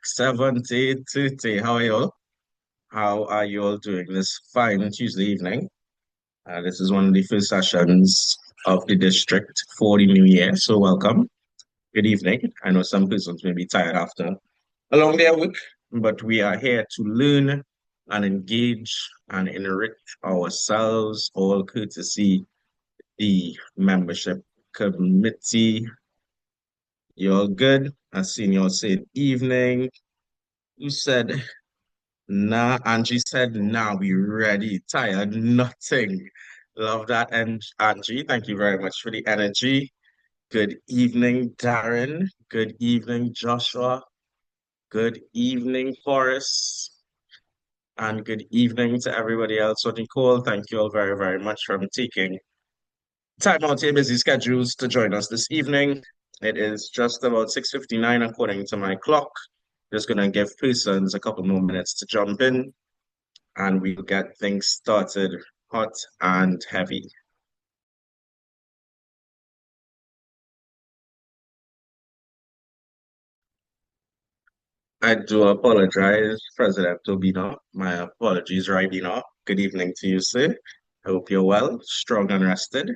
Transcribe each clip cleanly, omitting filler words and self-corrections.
70 How are you all? How are you all doing this fine Tuesday evening? This is one of the first sessions of the district for the new year, so welcome. Good evening. I know some persons may be tired after a long day at work, but we are here to learn and engage and enrich ourselves, all courtesy the membership committee. You all good? I seen you all saying evening. You said nah, Angie said, nah, we ready, tired, nothing. Love that. And Angie, thank you very much for the energy. Good evening, Darren. Good evening, Joshua. Good evening, Forrest. And good evening to everybody else. So, Nicole, thank you all very, very much for taking time out of your busy schedules to join us this evening. It is just about 6:59 according to my clock. Just gonna give persons a couple more minutes to jump in and we'll get things started hot and heavy. I do apologize, President Tobino. My apologies, Ribino. Good evening to you, sir. I hope you're well, strong and rested.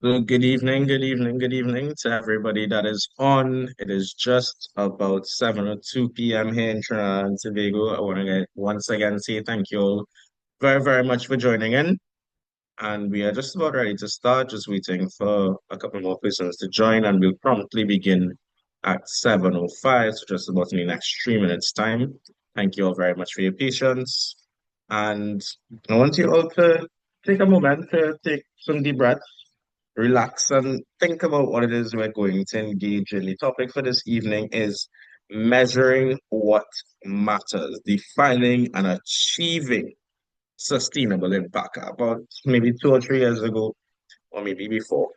So good evening, good evening, good evening to everybody that is on. It is just about 7:02 p.m. here in Trinidad and Tobago. I want to once again say thank you all very, very much for joining in. And we are just about ready to start, just waiting for a couple more persons to join, and we'll promptly begin at 7:05, so just about in the next 3 minutes' time. Thank you all very much for your patience. And I want you all to take a moment to take some deep breaths, relax, and think about what it is we're going to engage in. The topic for this evening is measuring what matters, defining and achieving sustainable impact. About maybe 2 or 3 years ago, or maybe before,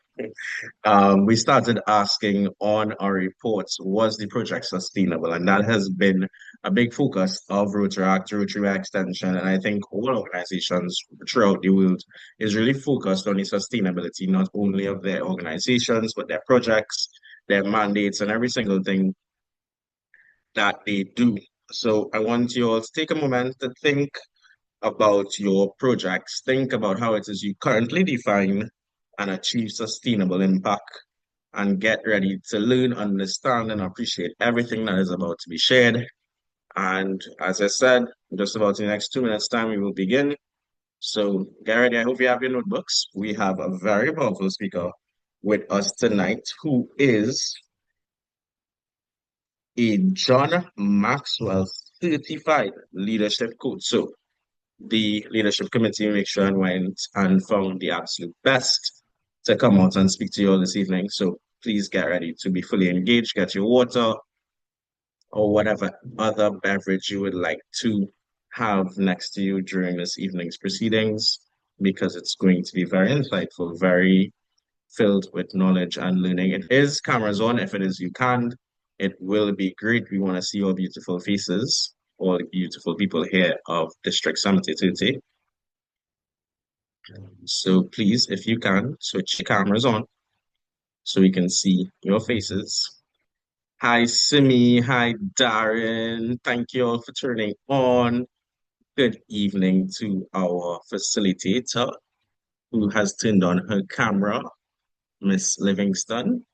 we started asking on our reports, was the project sustainable? And that has been a big focus of Rotract, Rotary Extension, and I think all organizations throughout the world is really focused on the sustainability, not only of their organizations, but their projects, their mandates, and every single thing that they do. So I want you all to take a moment to think about your projects. Think about how it is you currently define and achieve sustainable impact, and get ready to learn, understand, and appreciate everything that is about to be shared. And as I said, just about in the next 2 minutes' time, we will begin. So get ready. I hope you have your notebooks. We have a very powerful speaker with us tonight who is a John Maxwell certified leadership coach. So the leadership committee make sure and went and found the absolute best to come out and speak to you all this evening. So please get ready to be fully engaged. Get your water or whatever other beverage you would like to have next to you during this evening's proceedings, because it's going to be very insightful, very filled with knowledge and learning. It is cameras on. If it is you can, it will be great. We want to see your beautiful faces, all the beautiful people here of District 72. So please, if you can, switch your cameras on so we can see your faces. Hi, Simi. Hi, Darren. Thank you all for turning on. Good evening to our facilitator who has turned on her camera, Miss Livingston.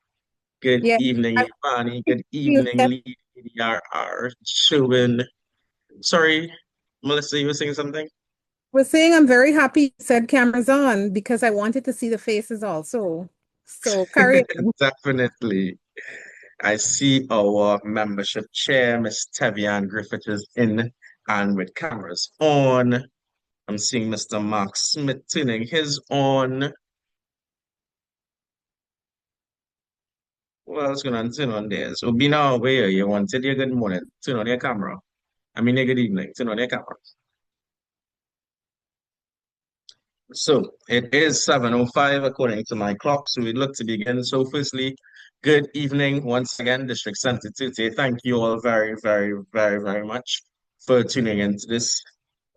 Good Yeah, evening, I Ivani. Good you evening, kept Lead ADRR. Chewin. Sorry, Melissa, you were saying something? was saying I'm very happy you said cameras on because I wanted to see the faces also. So carry on. Definitely. I see our membership chair, Miss Tevian Griffith, is in and with cameras on. I'm seeing Mr. Mark Smith tuning his on. What else going to turn on there? So be now aware you wanted your good morning. Turn on your camera. I mean your good evening. Turn on your camera. So it is 7:05 according to my clock, so we'd look to begin. So firstly, good evening once again, District Sensitivity. Thank you all very, very, very, very much for tuning into this,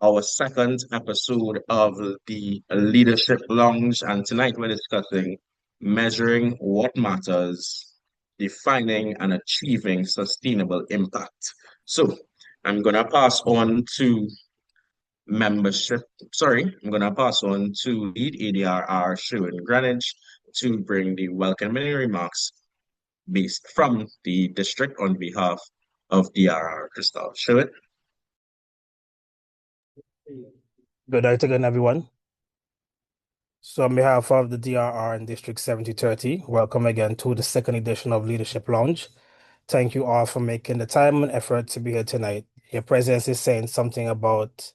our second episode of the Leadership Lounge. And tonight we're discussing measuring what matters, defining and achieving sustainable impact. So I'm gonna pass on to membership. Sorry, I'm going to pass on to lead ADRR Sherwin Greenwich to bring the welcoming remarks based from the district on behalf of DRR. Crystal Sherwin. Good night again, everyone. So on behalf of the DRR and District 7030, welcome again to the second edition of Leadership Lounge. Thank you all for making the time and effort to be here tonight. Your presence is saying something about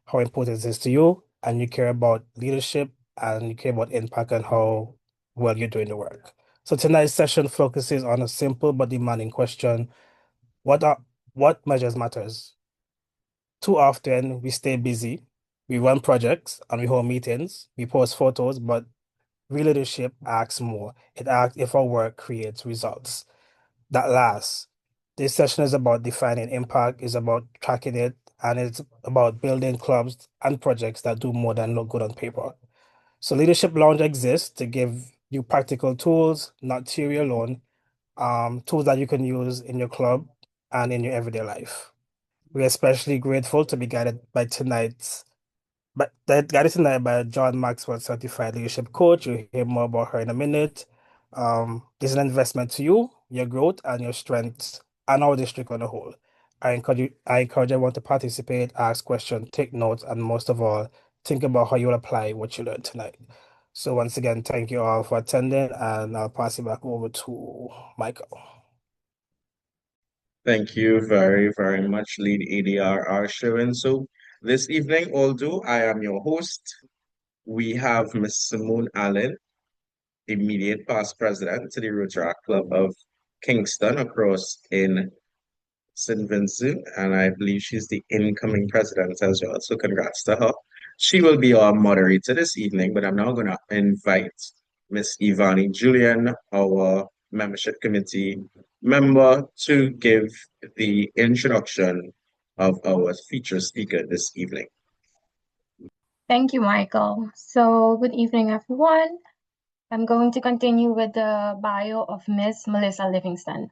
how important it is to you, and you care about leadership, and you care about impact and how well you're doing the work. So tonight's session focuses on a simple but demanding question: what measures matters? Too often we stay busy, we run projects and we hold meetings, we post photos, but real leadership asks more. It asks if our work creates results that last. This session is about defining impact, is about tracking it, and it's about building clubs and projects that do more than look good on paper. So Leadership Lounge exists to give you practical tools, not theory alone, tools that you can use in your club and in your everyday life. We're especially grateful to be guided tonight by John Maxwell, certified leadership coach. You'll hear more about her in a minute. This is an investment to you, your growth, and your strengths, and our district on the whole. I encourage everyone to participate, ask questions, take notes, and most of all, think about how you'll apply what you learned tonight. So once again, thank you all for attending, and I'll pass it back over to Michael. Thank you very, very much, lead ADRR Sherwin. So this evening, although I am your host, we have Miss Simone Allen, immediate past president to the Rotract Club of Kingston across in St. Vincent, and I believe she's the incoming president as well. So congrats to her. She will be our moderator this evening, but I'm now going to invite Miss Ivani Julian, our membership committee member, to give the introduction of our feature speaker this evening. Thank you, Michael. So, good evening, everyone. I'm going to continue with the bio of Miss Melissa Livingston.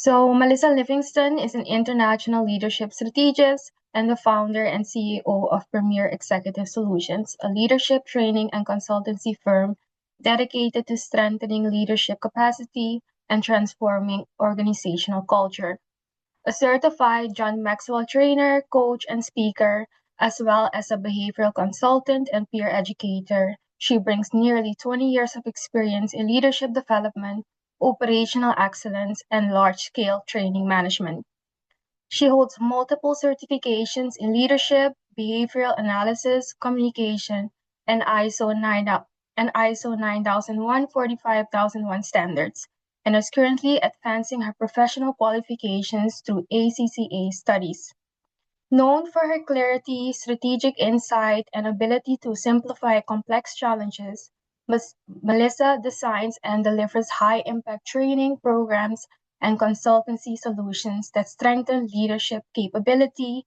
So, Melissa Livingston is an international leadership strategist and the founder and CEO of Premier Executive Solutions, a leadership training and consultancy firm dedicated to strengthening leadership capacity and transforming organizational culture. A certified John Maxwell trainer, coach, and speaker, as well as a behavioral consultant and peer educator. She brings nearly 20 years of experience in leadership development, operational excellence, and large scale training management. She holds multiple certifications in leadership, behavioral analysis, communication, and ISO 9001 45001 standards, and is currently advancing her professional qualifications through ACCA studies. Known for her clarity, strategic insight, and ability to simplify complex challenges, Melissa designs and delivers high impact training programs and consultancy solutions that strengthen leadership capability,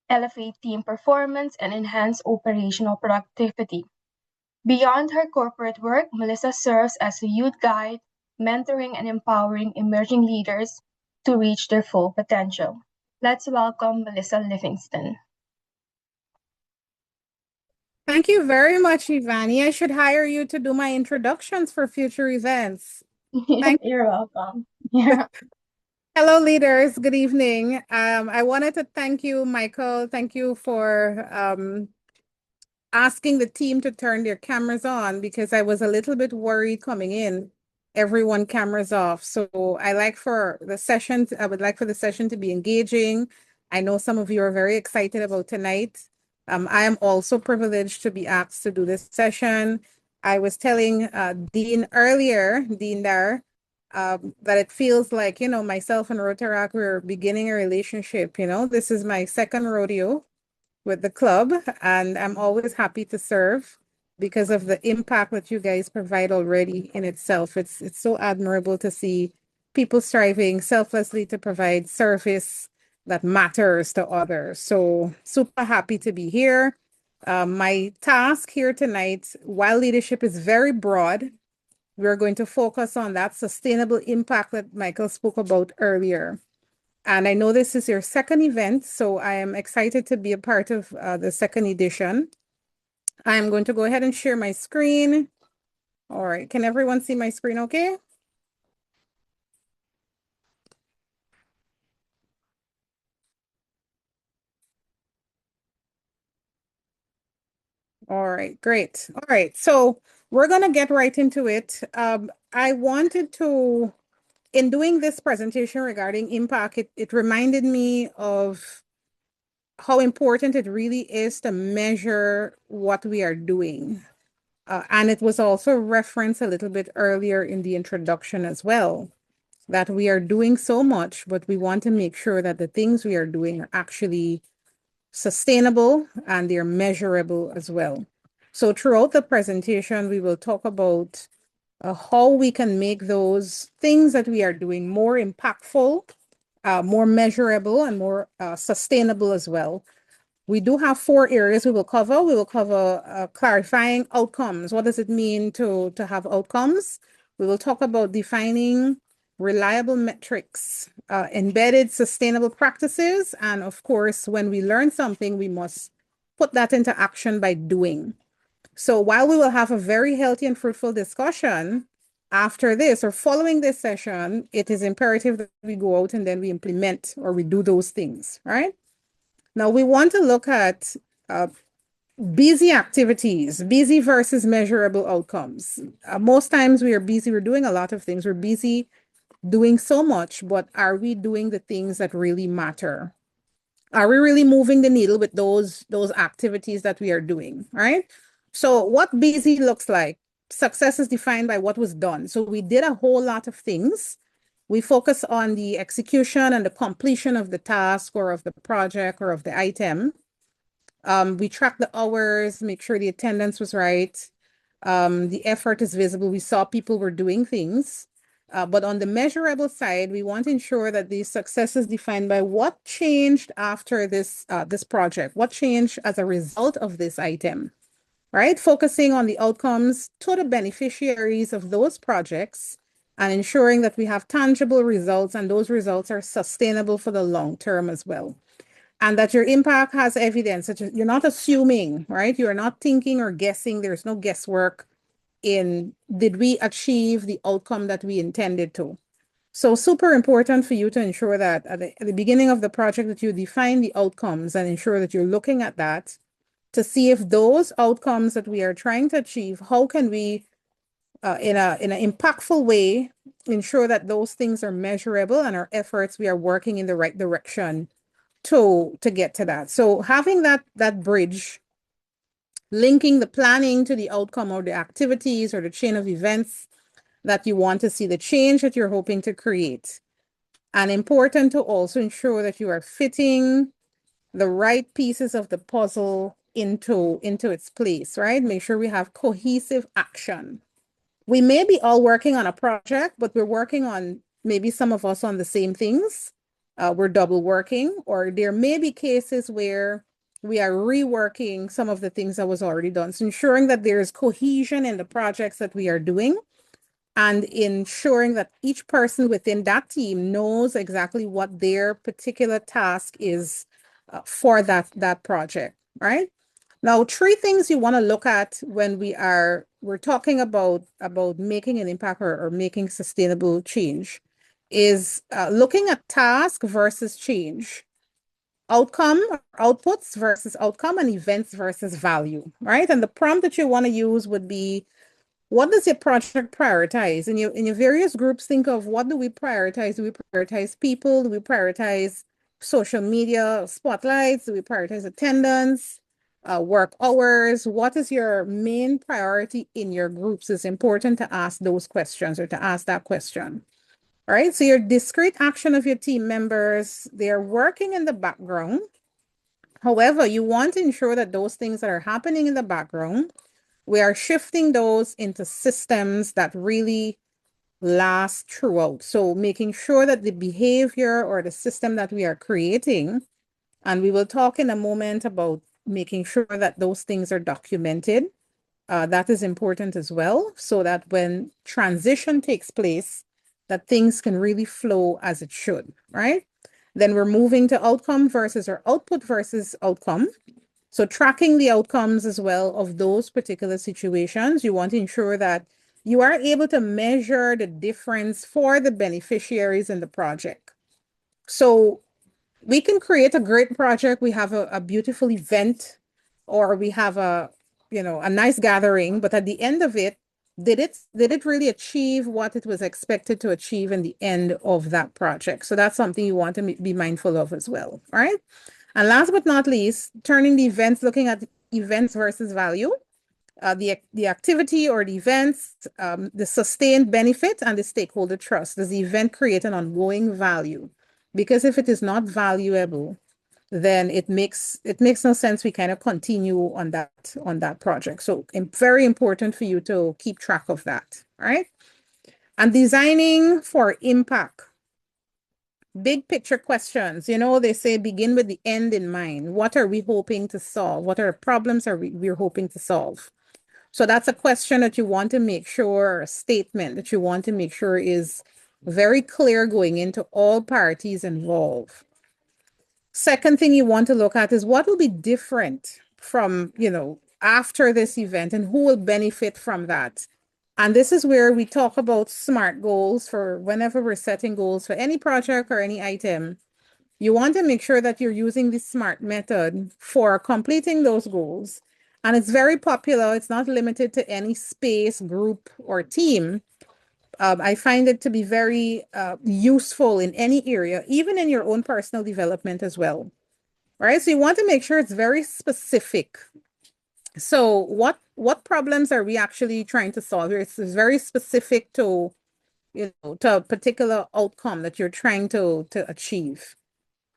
elevate team performance, and enhance operational productivity. Beyond her corporate work, Melissa serves as a youth guide, mentoring and empowering emerging leaders to reach their full potential. Let's welcome Melissa Livingston. Thank you very much, Ivani. I should hire you to do my introductions for future events. You're welcome. Yeah. Hello, leaders. Good evening. I wanted to thank you, Michael. Thank you for asking the team to turn their cameras on because I was a little bit worried coming in. Everyone cameras off. So I would like for the session to be engaging. I know some of you are very excited about tonight. I am also privileged to be asked to do this session. I was telling Dean earlier, Dean Dar, that it feels like, myself and Rotract, we're beginning a relationship. This is my second rodeo with the club, and I'm always happy to serve because of the impact that you guys provide already in itself. It's so admirable to see people striving selflessly to provide service that matters to others. So super happy to be here. My task here tonight, while leadership is very broad, we're going to focus on that sustainable impact that Michael spoke about earlier. And I know this is your second event, so I am excited to be a part of the second edition. I'm going to go ahead and share my screen. All right, can everyone see my screen okay? All right, great. All right, so we're gonna get right into it. I wanted to, in doing this presentation regarding impact, it reminded me of how important it really is to measure what we are doing. And it was also referenced a little bit earlier in the introduction as well, that we are doing so much, but we want to make sure that the things we are doing are actually sustainable and they're measurable as well. So throughout the presentation, we will talk about how we can make those things that we are doing more impactful, more measurable, and more sustainable as well. We do have 4 areas we will cover. We will cover clarifying outcomes. What does it mean to have outcomes? We will talk about defining reliable metrics, embedded sustainable practices, and of course, when we learn something, we must put that into action by doing. So while we will have a very healthy and fruitful discussion, after this or following this session, it is imperative that we go out and then we implement or we do those things, right? Now, we want to look at busy activities, busy versus measurable outcomes. Most times we are busy, we're doing a lot of things, we're busy doing so much, but are we doing the things that really matter? Are we really moving the needle with those activities that we are doing, right? So what busy looks like, success is defined by what was done. So we did a whole lot of things. We focus on the execution and the completion of the task or of the project or of the item. We track the hours, make sure the attendance was right. The effort is visible. We saw people were doing things. But on the measurable side, we want to ensure that the success is defined by what changed after this project, what changed as a result of this item, right? Focusing on the outcomes to the beneficiaries of those projects and ensuring that we have tangible results and those results are sustainable for the long term as well. And that your impact has evidence, that you're not assuming, right? You're not thinking or guessing. There's no guesswork in, did we achieve the outcome that we intended to? So super important for you to ensure that at the beginning of the project that you define the outcomes and ensure that you're looking at that to see if those outcomes that we are trying to achieve, how can we, in an impactful way, ensure that those things are measurable and our efforts, we are working in the right direction to get to that. So having that bridge, linking the planning to the outcome or the activities or the chain of events that you want to see, the change that you're hoping to create. And important to also ensure that you are fitting the right pieces of the puzzle into its place, right? Make sure we have cohesive action. We may be all working on a project, but we're working on, maybe some of us on the same things. We're double working, or there may be cases where we are reworking some of the things that was already done. So ensuring that there's cohesion in the projects that we are doing and ensuring that each person within that team knows exactly what their particular task is for that project, right? Now, 3 things you want to look at when we're talking about making an impact or making sustainable change is looking at task versus change, outcome or outputs versus outcome, and events versus value, right? And the prompt that you want to use would be, what does your project prioritize? In your various groups, think of, what do we prioritize? Do we prioritize people? Do we prioritize social media spotlights? Do we prioritize attendance, work hours? What is your main priority in your groups? It's important to ask those questions or to ask that question. All right, so your discrete action of your team members, they're working in the background. However, you want to ensure that those things that are happening in the background, we are shifting those into systems that really last throughout. So making sure that the behavior or the system that we are creating, and we will talk in a moment about making sure that those things are documented. That is important as well, so that when transition takes place, that things can really flow as it should, right? Then we're moving to outcome versus, or output versus outcome. So tracking the outcomes as well of those particular situations, you want to ensure that you are able to measure the difference for the beneficiaries in the project. So we can create a great project. We have a beautiful event, or we have a nice gathering, but at the end of it, did it really achieve what it was expected to achieve in the end of that project? So that's something you want to be mindful of as well, all right? And last but not least, turning the events, looking at events versus value, the activity or the events, the sustained benefit and the stakeholder trust. Does the event create an ongoing value? Because if it is not valuable, then it makes no sense we kind of continue on that project. So very important for you to keep track of that, all right? And designing for impact. Big picture questions, they say begin with the end in mind. What are we hoping to solve? What are problems we're hoping to solve? So that's a question that you want to make sure, a statement that you want to make sure is very clear going into all parties involved. Second thing you want to look at is what will be different from, after this event, and who will benefit from that. And this is where we talk about SMART goals for whenever we're setting goals for any project or any item. You want to make sure that you're using the SMART method for completing those goals. And it's very popular. It's not limited to any space, group, or team. I find it to be very useful in any area, even in your own personal development as well. Right? So you want to make sure it's very specific. So what problems are we actually trying to solve here? It's very specific to, to a particular outcome that you're trying to achieve.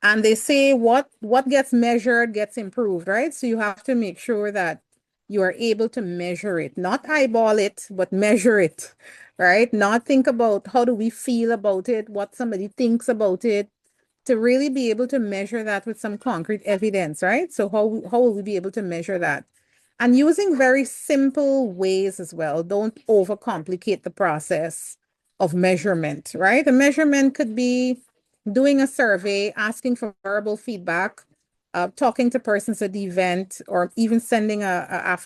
And they say what gets measured gets improved, right? So you have to make sure that you are able to measure it, not eyeball it, but measure it, right? Not think about how do we feel about it, what somebody thinks about it, to really be able to measure that with some concrete evidence, right? So how will we be able to measure that? And using very simple ways as well. Don't overcomplicate the process. of measurement, right? A measurement could be doing a survey, asking for verbal feedback, talking to persons at the event, or even sending a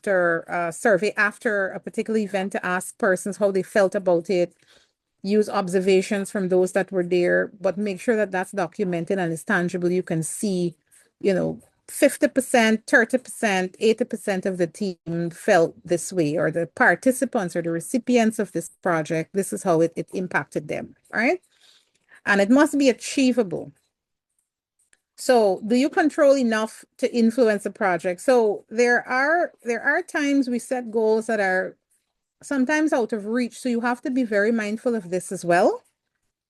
survey after a particular event to ask persons how they felt about it. Use observations from those that were there, but make sure that that's documented and it's tangible. You can see, 50%, 30%, 80% of the team felt this way, or the participants or the recipients of this project, this is how it impacted them, right? And it must be achievable. So do you control enough to influence the project? So there are times we set goals that are sometimes out of reach. So you have to be very mindful of this as well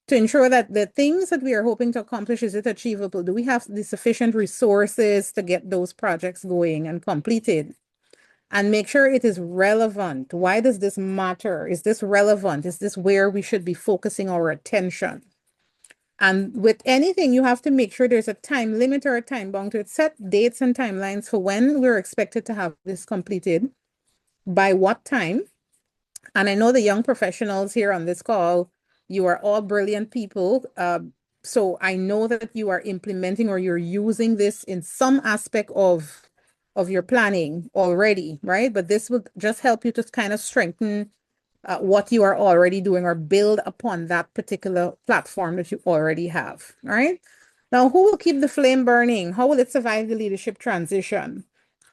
to ensure that the things that we are hoping to accomplish, is it achievable? Do we have the sufficient resources to get those projects going and completed? And make sure it is relevant. Why does this matter? Is this relevant? Is this where we should be focusing our attention? And with anything, you have to make sure there's a time limit or a time bound to it. Set dates and timelines for when we're expected to have this completed, by what time. And I know the young professionals here on this call, you are all brilliant people. So I know that you are implementing or you're using this in some aspect of your planning already, right? But this will just help you to kind of strengthen what you are already doing, or build upon that particular platform that you already have, right? Now, who will keep the flame burning? How will it survive the leadership transition?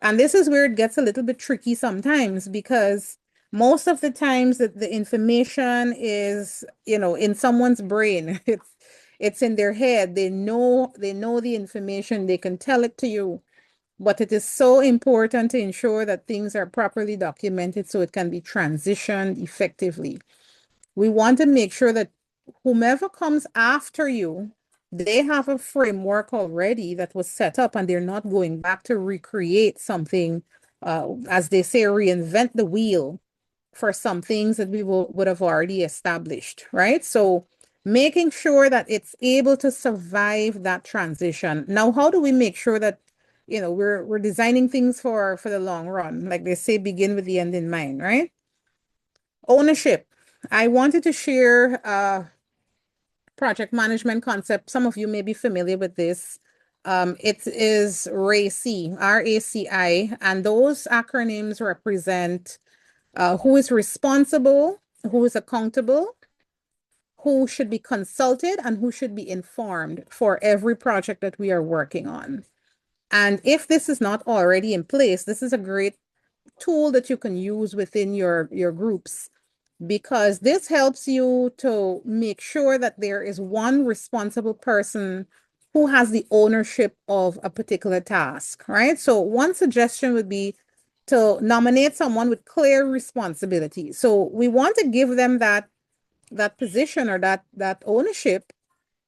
And this is where it gets a little bit tricky sometimes, because most of the times that the information is, in someone's brain. It's in their head. They know the information, they can tell it to you. But it is so important to ensure that things are properly documented so it can be transitioned effectively. We want to make sure that whomever comes after you, they have a framework already that was set up, and they're not going back to recreate something, as they say, reinvent the wheel for some things that we would have already established, right? So making sure that it's able to survive that transition. Now, how do we make sure that we're designing things for the long run? Like they say, begin with the end in mind, right? Ownership. I wanted to share a project management concept. Some of you may be familiar with this. It is RACI, RACI, and those acronyms represent who is responsible, who is accountable, who should be consulted, and who should be informed for every project that we are working on. And if this is not already in place, this is a great tool that you can use within your groups, because this helps you to make sure that there is one responsible person who has the ownership of a particular task, right? So one suggestion would be to nominate someone with clear responsibility. So we want to give them that position, or that ownership,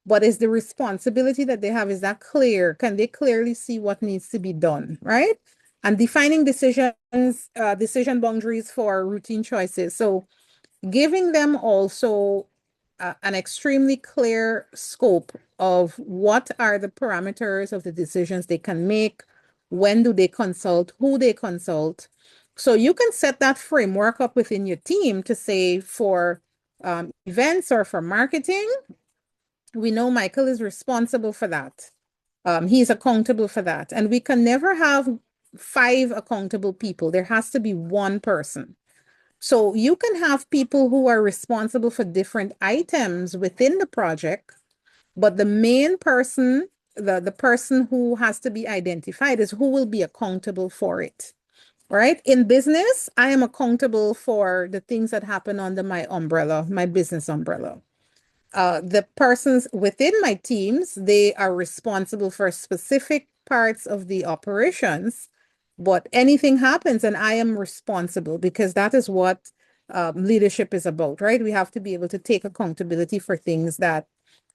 but is the responsibility that they have, is that clear? Can they clearly see what needs to be done, right? And defining decision boundaries for routine choices. So giving them also an extremely clear scope of what are the parameters of the decisions they can make, when do they consult, who they consult. So you can set that framework up within your team to say, for events or for marketing, we know Michael is responsible for that. He's accountable for that. And we can never have 5 accountable people. There has to be one person. So you can have people who are responsible for different items within the project, but the main person, the person who has to be identified, is who will be accountable for it, right? In business, I am accountable for the things that happen under my umbrella, my business umbrella. The persons within my teams, they are responsible for specific parts of the operations, but anything happens and I am responsible, because that is what leadership is about, right? We have to be able to take accountability for things that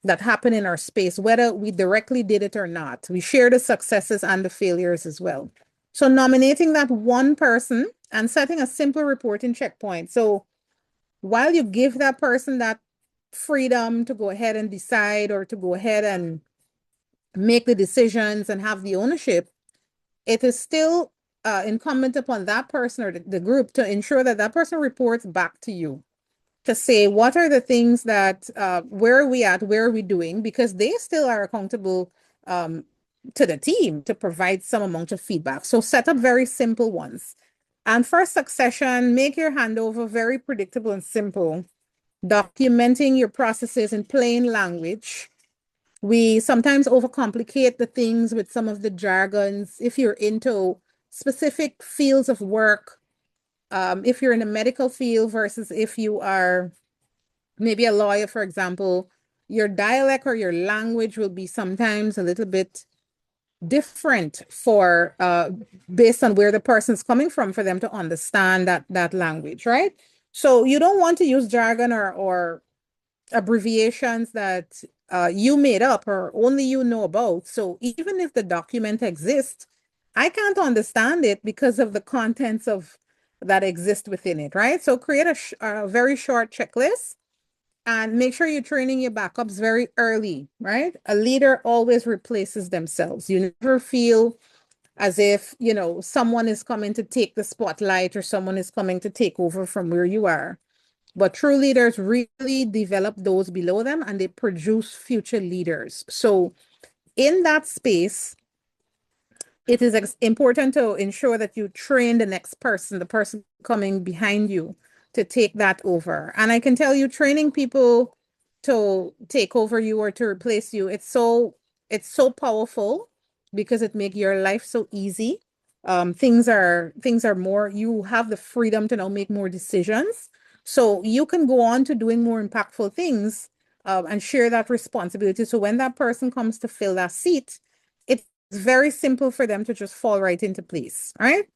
happen in our space, whether we directly did it or not. We share the successes and the failures as well. So nominating that one person and setting a simple reporting checkpoint. So while you give that person that freedom to go ahead and decide, or to go ahead and make the decisions and have the ownership, it is still incumbent upon that person or the group to ensure that that person reports back to you. to say what are the things that where are we at, where are we doing, because they still are accountable to the team to provide some amount of feedback. So set up very simple ones. And for succession, make your handover very predictable and simple, documenting your processes in plain language. We sometimes overcomplicate the things with some of the jargons. If you're into specific fields of work, if you're in a medical field versus if you are maybe a lawyer, for example, your dialect or your language will be sometimes a little bit different for based on where the person's coming from for them to understand that language, right? So you don't want to use jargon or abbreviations that you made up or only you know about. So even if the document exists, I can't understand it because of the contents of that exist within it, right? So create a very short checklist and make sure you're training your backups very early, right? A leader always replaces themselves. You never feel as if, you know, someone is coming to take the spotlight or someone is coming to take over from where you are. But true leaders really develop those below them and they produce future leaders. So in that space, it is important to ensure that you train the next person, the person coming behind you, to take that over. And I can tell you, training people to take over you or to replace you, it's so powerful because it makes your life so easy. Things are more, you have the freedom to now make more decisions. So you can go on to doing more impactful things and share that responsibility. So when that person comes to fill that seat, it's very simple for them to just fall right into place, right?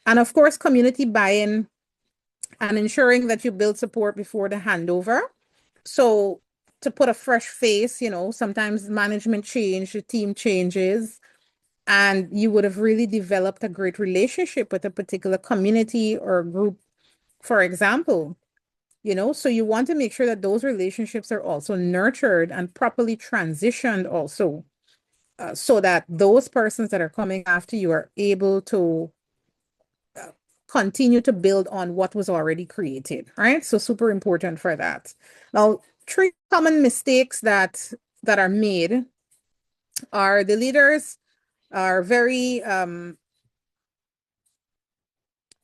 And of course, community buy-in and ensuring that you build support before the handover. So to put a fresh face, you know, sometimes management change, the team changes, and you would have really developed a great relationship with a particular community or group, for example. You know, so you want to make sure that those relationships are also nurtured and properly transitioned also, so that those persons that are coming after you are able to continue to build on what was already created, right? So super important for that. Now, three common mistakes that are made are the leaders are very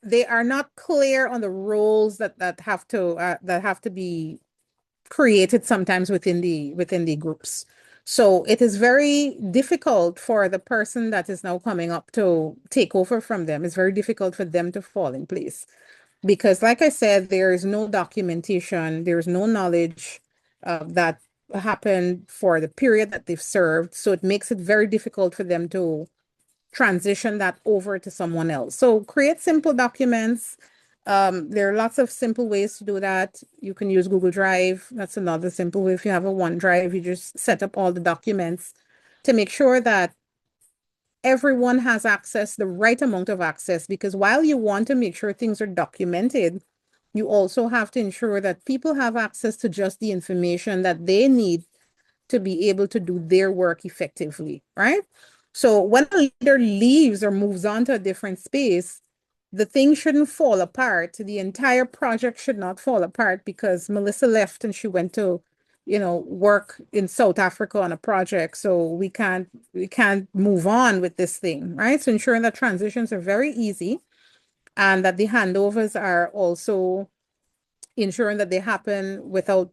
they are not clear on the roles that have to be created sometimes within the groups. So it is very difficult for the person that is now coming up to take over from them. It's very difficult for them to fall in place because, like I said, there is no documentation, there's no knowledge that happened for the period that they've served. So it makes it very difficult for them to transition that over to someone else. So create simple documents. There are lots of simple ways to do that. You can use Google Drive. That's another simple way. If you have a OneDrive, you just set up all the documents to make sure that everyone has access, the right amount of access, because while you want to make sure things are documented, you also have to ensure that people have access to just the information that they need to be able to do their work effectively, right? So when a leader leaves or moves on to a different space, the thing shouldn't fall apart. The entire project should not fall apart because Melissa left and she went to, you know, work in South Africa on a project. So we can't move on with this thing, right? So ensuring that transitions are very easy and that the handovers are also ensuring that they happen without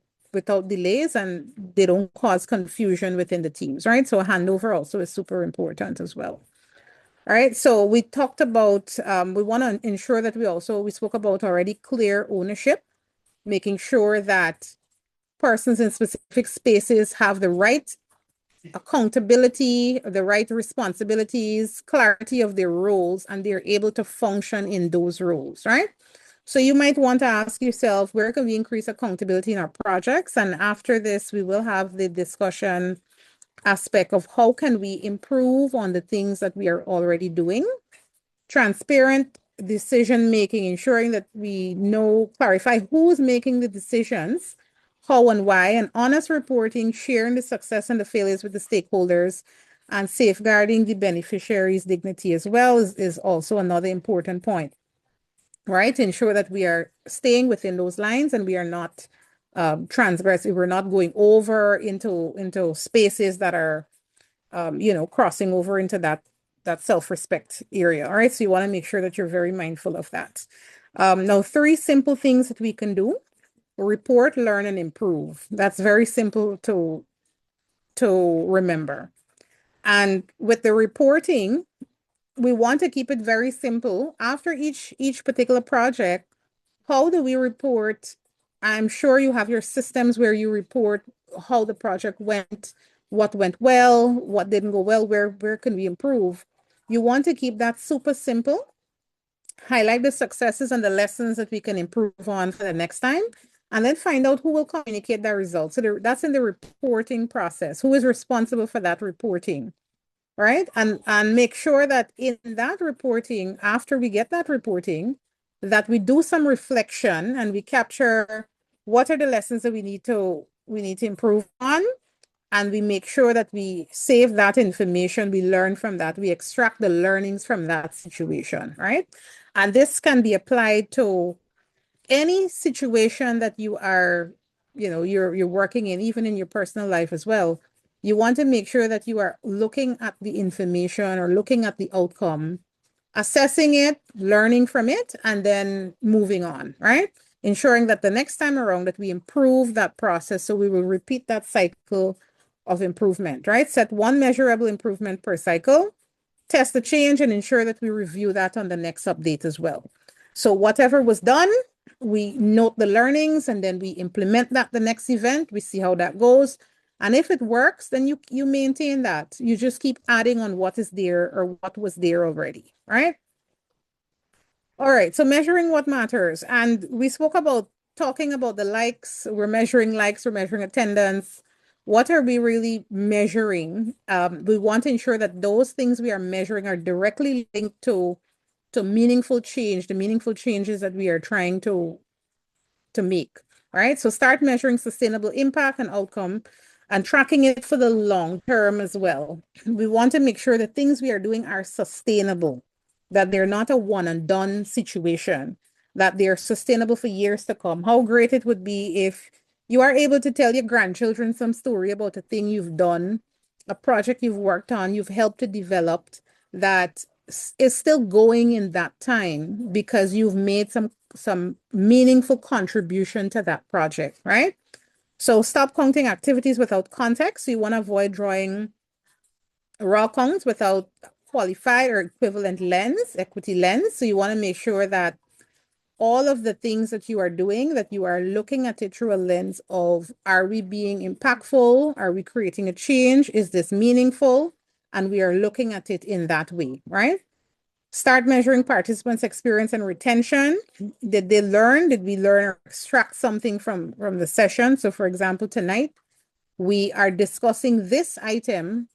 delays and they don't cause confusion within the teams, right? So a handover also is super important as well. All right, so we talked about, we want to ensure that we spoke about already clear ownership, making sure that persons in specific spaces have the right accountability, the right responsibilities, clarity of their roles, and they're able to function in those roles, right? So you might want to ask yourself, where can we increase accountability in our projects? And after this, we will have the discussion aspect of how can we improve on the things that we are already doing. Transparent decision making, ensuring that we know, clarify who's making the decisions, how and why, and honest reporting, sharing the success and the failures with the stakeholders, and safeguarding the beneficiary's dignity as well is also another important point. right? To ensure that we are staying within those lines and we are not transgressing, we're not going over into spaces that are crossing over into that self-respect area. All right. So you want to make sure that you're very mindful of that. Now, 3 simple things that we can do: report, learn, and improve. That's very simple to remember. And with the reporting, we want to keep it very simple. After each particular project, how do we report? I'm sure you have your systems where you report how the project went, what went well, what didn't go well, where can we improve? You want to keep that super simple, highlight the successes and the lessons that we can improve on for the next time, and then find out who will communicate that result. So that's in the reporting process. Who is responsible for that reporting? Right? And make sure that in that reporting, after we get that reporting, that we do some reflection and we capture what are the lessons that we need to improve on, and we make sure that we save that information, we learn from that, we extract the learnings from that situation, right? And this can be applied to any situation that you are, you're working in, even in your personal life as well. You want to make sure that you are looking at the information or looking at the outcome, assessing it, learning from it, and then moving on, right? Ensuring that the next time around that we improve that process. So we will repeat that cycle of improvement, right? Set 1 measurable improvement per cycle, test the change, and ensure that we review that on the next update as well. So whatever was done, we note the learnings and then we implement that the next event. We see how that goes. And if it works, then you maintain that. You just keep adding on what is there or what was there already, right? All right, so measuring what matters. And we spoke about talking about the likes. We're measuring likes, we're measuring attendance. What are we really measuring? We want to ensure that those things we are measuring are directly linked to meaningful change, the meaningful changes that we are trying to make, right? So start measuring sustainable impact and outcome and tracking it for the long term as well. We want to make sure that things we are doing are sustainable, that they're not a one and done situation, that they're sustainable for years to come. How great it would be if you are able to tell your grandchildren some story about a thing you've done, a project you've worked on, you've helped to develop, that is still going in that time because you've made some meaningful contribution to that project, right? So stop counting activities without context. So you want to avoid drawing raw counts without qualified or equivalent lens, equity lens. So you want to make sure that all of the things that you are doing, that you are looking at it through a lens of, are we being impactful? Are we creating a change? Is this meaningful? And we are looking at it in that way, right? Start measuring participants' experience and retention. Did they learn? Did we learn or extract something from the session? So for example, tonight, we are discussing this item.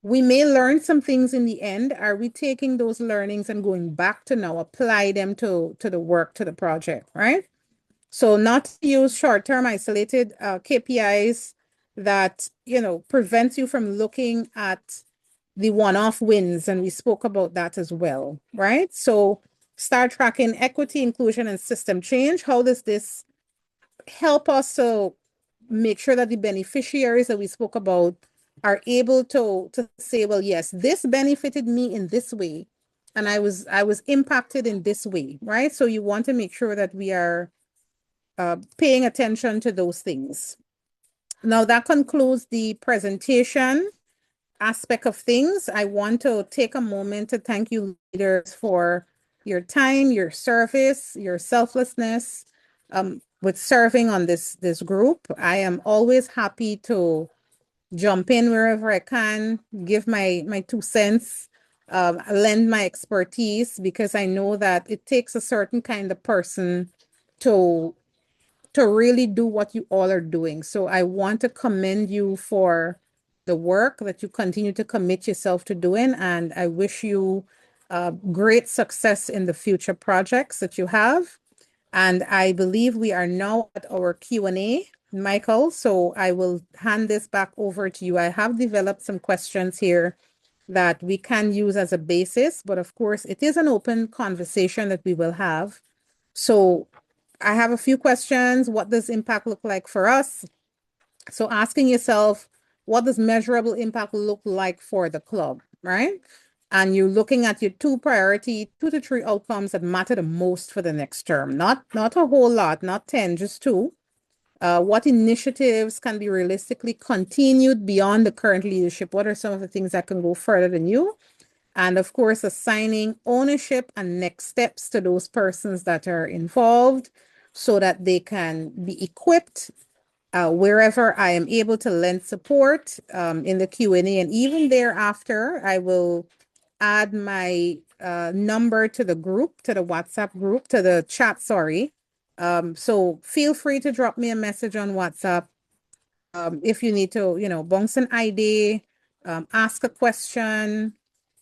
We may learn some things in the end. Are we taking those learnings and going back to now apply them to the work, to the project, right? So not to use short-term isolated KPIs that, prevents you from looking at the one-off wins. And we spoke about that as well, right? So start tracking equity, inclusion, and system change. How does this help us to make sure that the beneficiaries that we spoke about are able to say, well, yes, this benefited me in this way, and I was impacted in this way, right? So you want to make sure that we are paying attention to those things. Now that concludes the presentation aspect of things. I want to take a moment to thank you leaders for your time, your service, your selflessness with serving on this group. I am always happy to jump in wherever I can, give my 2 cents, lend my expertise, because I know that it takes a certain kind of person to really do what you all are doing. So I want to commend you for the work that you continue to commit yourself to doing. And I wish you great success in the future projects that you have. And I believe we are now at our Q&A, Michael. So I will hand this back over to you. I have developed some questions here that we can use as a basis, but of course it is an open conversation that we will have. So I have a few questions. What does impact look like for us? So asking yourself, what does measurable impact look like for the club, right? And you're looking at your two priority, 2 to 3 outcomes that matter the most for the next term. Not a whole lot, not 10, just two. What initiatives can be realistically continued beyond the current leadership? What are some of the things that can go further than you? And of course, assigning ownership and next steps to those persons that are involved so that they can be equipped wherever I am able to lend support in the Q&A. And even thereafter, I will add my number to the group, to the WhatsApp group, to the chat, sorry. So feel free to drop me a message on WhatsApp if you need to, bounce an idea, ask a question,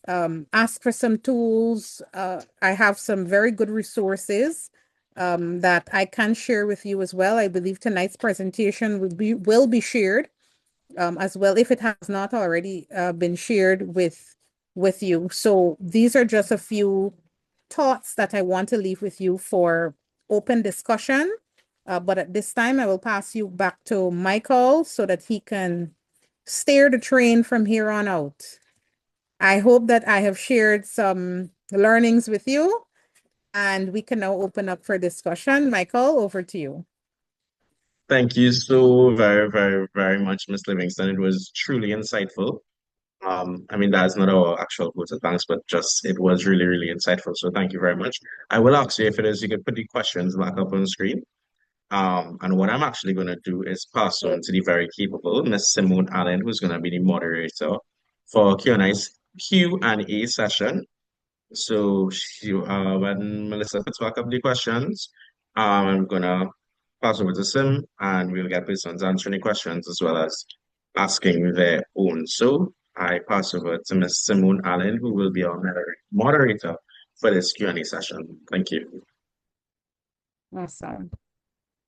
ask for some tools. I have some very good resources that I can share with you as well. I believe tonight's presentation will be shared as well if it has not already been shared with you. So these are just a few thoughts that I want to leave with you for open discussion. But at this time, I will pass you back to Michael so that he can steer the train from here on out. I hope that I have shared some learnings with you, and we can now open up for discussion. Michael, over to you. Thank you so very, very, very much, Ms. Livingston. It was truly insightful. I mean, that's not our actual vote of thanks, but just it was really, really insightful. So thank you very much. I will ask you if it is, you could put the questions back up on the screen. And what I'm actually going to do is pass on to the very capable Miss Simone Allen, who's going to be the moderator for Q&A session. So when Melissa puts back up the questions, I'm gonna pass over to Sim, and we'll get persons answering the questions as well as asking their own. So I pass over to Miss Simone Allen, who will be our moderator for this Q&A session. Thank you. Awesome.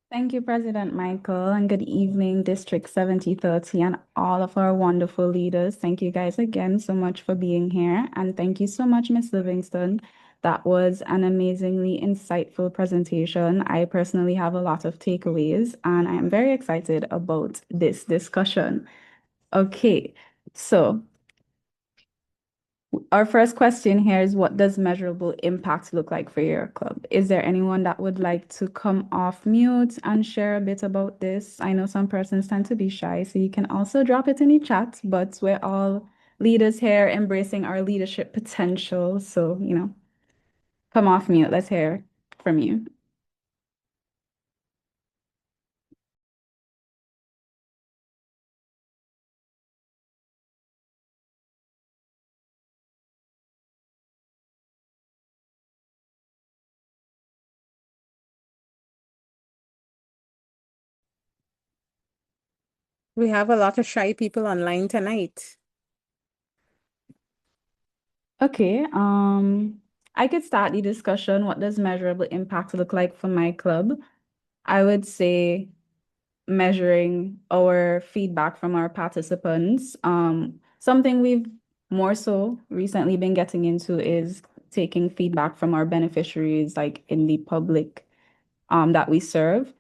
Thank you, President Michael, and good evening, District 7030, and all of our wonderful leaders. Thank you guys again so much for being here. And thank you so much, Ms. Livingston. That was an amazingly insightful presentation. I personally have a lot of takeaways, and I am very excited about this discussion. Okay, so our first question here is, what does measurable impact look like for your club? Is there anyone that would like to come off mute and share a bit about this? I know some persons tend to be shy, so you can also drop it in the chat, but we're all leaders here embracing our leadership potential. So, come off mute. Let's hear from you. We have a lot of shy people online tonight. Okay, I could start the discussion. What does measurable impact look like for my club? I would say measuring our feedback from our participants. Something we've more so recently been getting into is taking feedback from our beneficiaries, like in the public that we serve.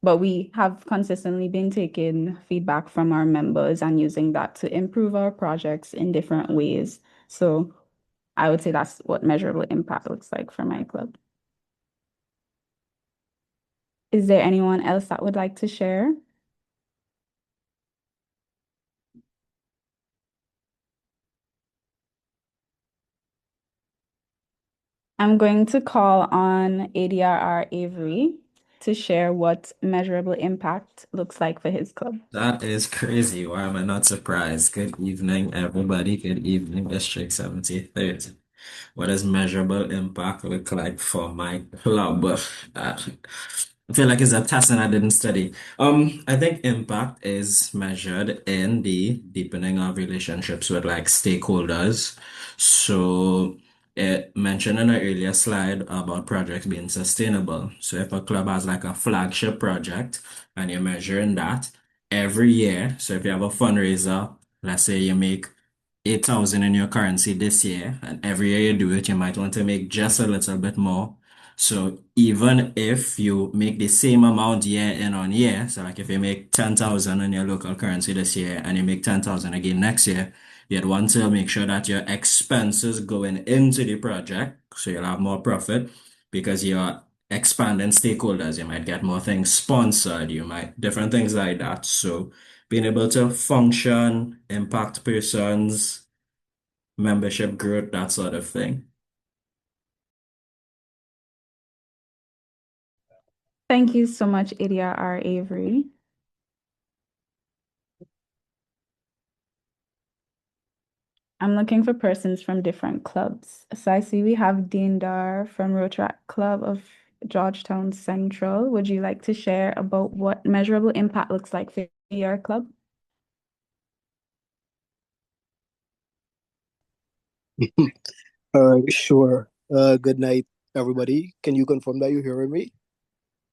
But we have consistently been taking feedback from our members and using that to improve our projects in different ways. So I would say that's what measurable impact looks like for my club. Is there anyone else that would like to share? I'm going to call on ADRR Avery to share what measurable impact looks like for his club. That is crazy. Why am I not surprised? Good evening, everybody. Good evening, District 7030. What does measurable impact look like for my club? I feel like it's a test and I didn't study. I think impact is measured in the deepening of relationships with like stakeholders. So it mentioned in an earlier slide about projects being sustainable. So if a club has like a flagship project and you're measuring that every year, so if you have a fundraiser, let's say you make 8,000 in your currency this year, and every year you do it, you might want to make just a little bit more. So even if you make the same amount year in on year, so like if you make 10,000 in your local currency this year and you make 10,000 again next year, you'd want to make sure that your expenses going into the project, so you'll have more profit because you're expanding stakeholders. You might get more things sponsored, you might different things like that. So being able to function, impact persons, membership growth, that sort of thing. Thank you so much, Idia R. Avery. I'm looking for persons from different clubs. So I see we have Dindar from Rotract Club of Georgetown Central. Would you like to share about what measurable impact looks like for your club? Sure. Good night, everybody. Can you confirm that you're hearing me?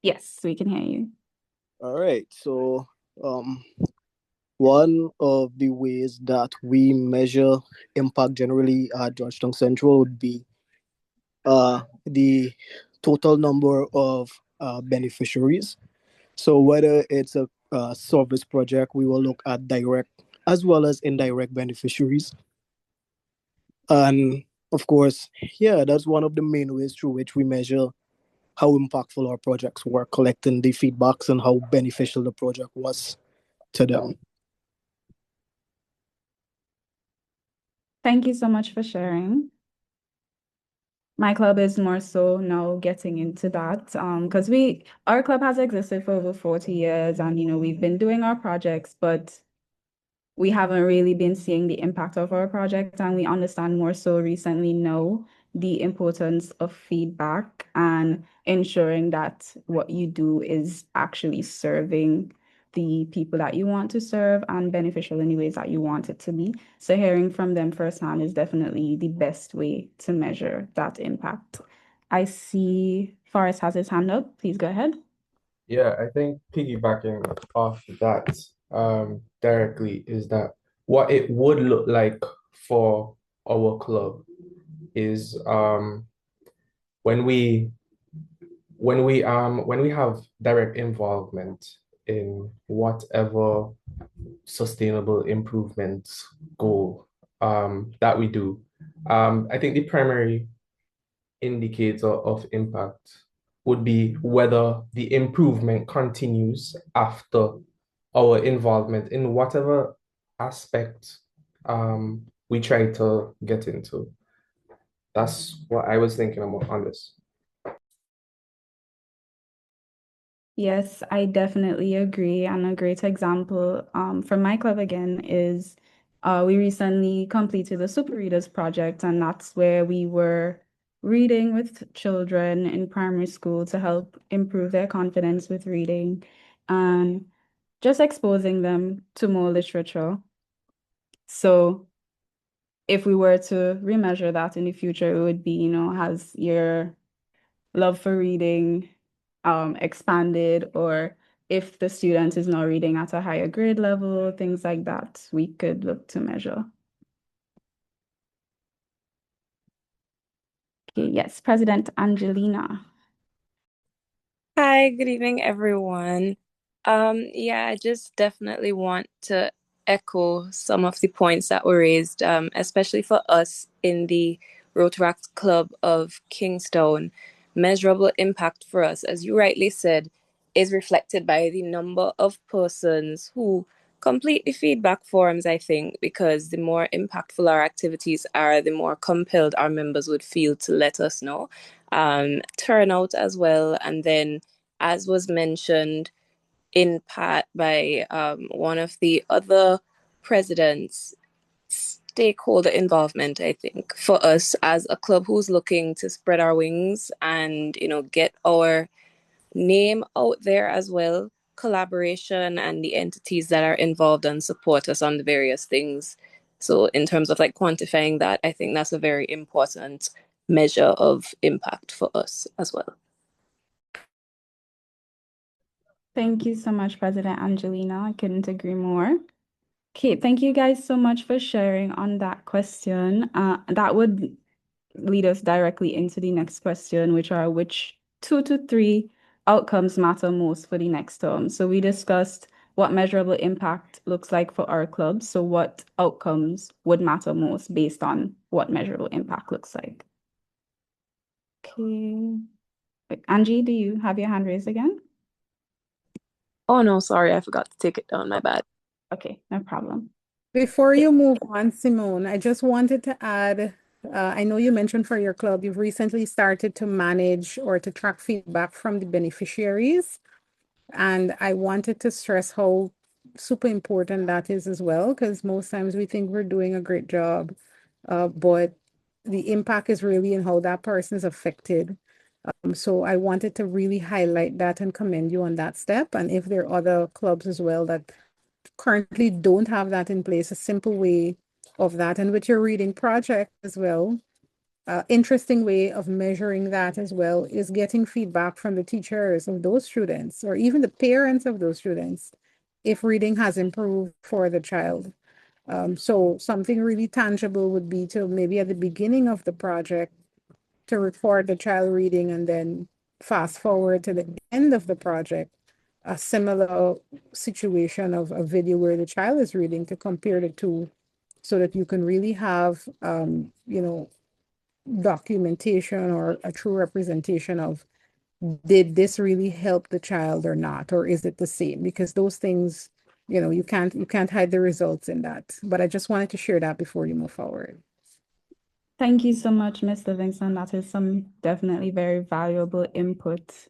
Yes, we can hear you. All right. So, um, one of the ways that we measure impact generally at Georgetown Central would be the total number of beneficiaries. So, whether it's a service project, we will look at direct as well as indirect beneficiaries. And of course, yeah, that's one of the main ways through which we measure how impactful our projects were, collecting the feedbacks and how beneficial the project was to them. Thank you so much for sharing. My club is more so now getting into that because our club has existed for over 40 years and we've been doing our projects, but we haven't really been seeing the impact of our project, and we understand more so recently now the importance of feedback and ensuring that what you do is actually serving the people that you want to serve and beneficial in the ways that you want it to be. So hearing from them firsthand is definitely the best way to measure that impact. I see Forrest has his hand up. Please go ahead. Yeah, I think piggybacking off that directly is that what it would look like for our club is when we when we have direct involvement in whatever sustainable improvement goal that we do. I think the primary indicator of impact would be whether the improvement continues after our involvement in whatever aspect we try to get into. That's what I was thinking about on this. Yes, I definitely agree. And a great example from my club again is we recently completed the Super Readers project, and that's where we were reading with children in primary school to help improve their confidence with reading and just exposing them to more literature. So if we were to remeasure that in the future, it would be, has your love for reading expanded, or if the student is not reading at a higher grade level, things like that, we could look to measure. Okay, yes, President Angelina. Hi, good evening, everyone. Yeah, I just definitely want to echo some of the points that were raised, especially for us in the Rotract Club of Kingstown. Measurable impact for us, as you rightly said, is reflected by the number of persons who complete the feedback forms, I think, because the more impactful our activities are, the more compelled our members would feel to let us know. Turnout as well, and then, as was mentioned in part by one of the other presidents, stakeholder involvement, I think, for us as a club who's looking to spread our wings and, get our name out there as well, collaboration and the entities that are involved and support us on the various things. So in terms of like quantifying that, I think that's a very important measure of impact for us as well. Thank you so much, President Angelina. I couldn't agree more. Okay, thank you guys so much for sharing on that question. That would lead us directly into the next question, which are which 2 to 3 outcomes matter most for the next term. So we discussed what measurable impact looks like for our club. So what outcomes would matter most based on what measurable impact looks like? Okay. Wait, Angie, do you have your hand raised again? Oh no, sorry, I forgot to take it down. My bad. Okay, no problem. Before you move on, Simone, I just wanted to add, I know you mentioned for your club, you've recently started to manage or to track feedback from the beneficiaries. And I wanted to stress how super important that is as well, because most times we think we're doing a great job, but the impact is really in how that person is affected. So I wanted to really highlight that and commend you on that step. And if there are other clubs as well that currently don't have that in place, a simple way of that. And with your reading project as well, interesting way of measuring that as well is getting feedback from the teachers of those students or even the parents of those students if reading has improved for the child. So something really tangible would be to maybe at the beginning of the project to record the child reading and then fast forward to the end of the project, a similar situation of a video where the child is reading to compare the two so that you can really have, documentation or a true representation of did this really help the child or not, or is it the same? Because those things, you can't hide the results in that. But I just wanted to share that before you move forward. Thank you so much, Ms. Livingston. That is some definitely very valuable input.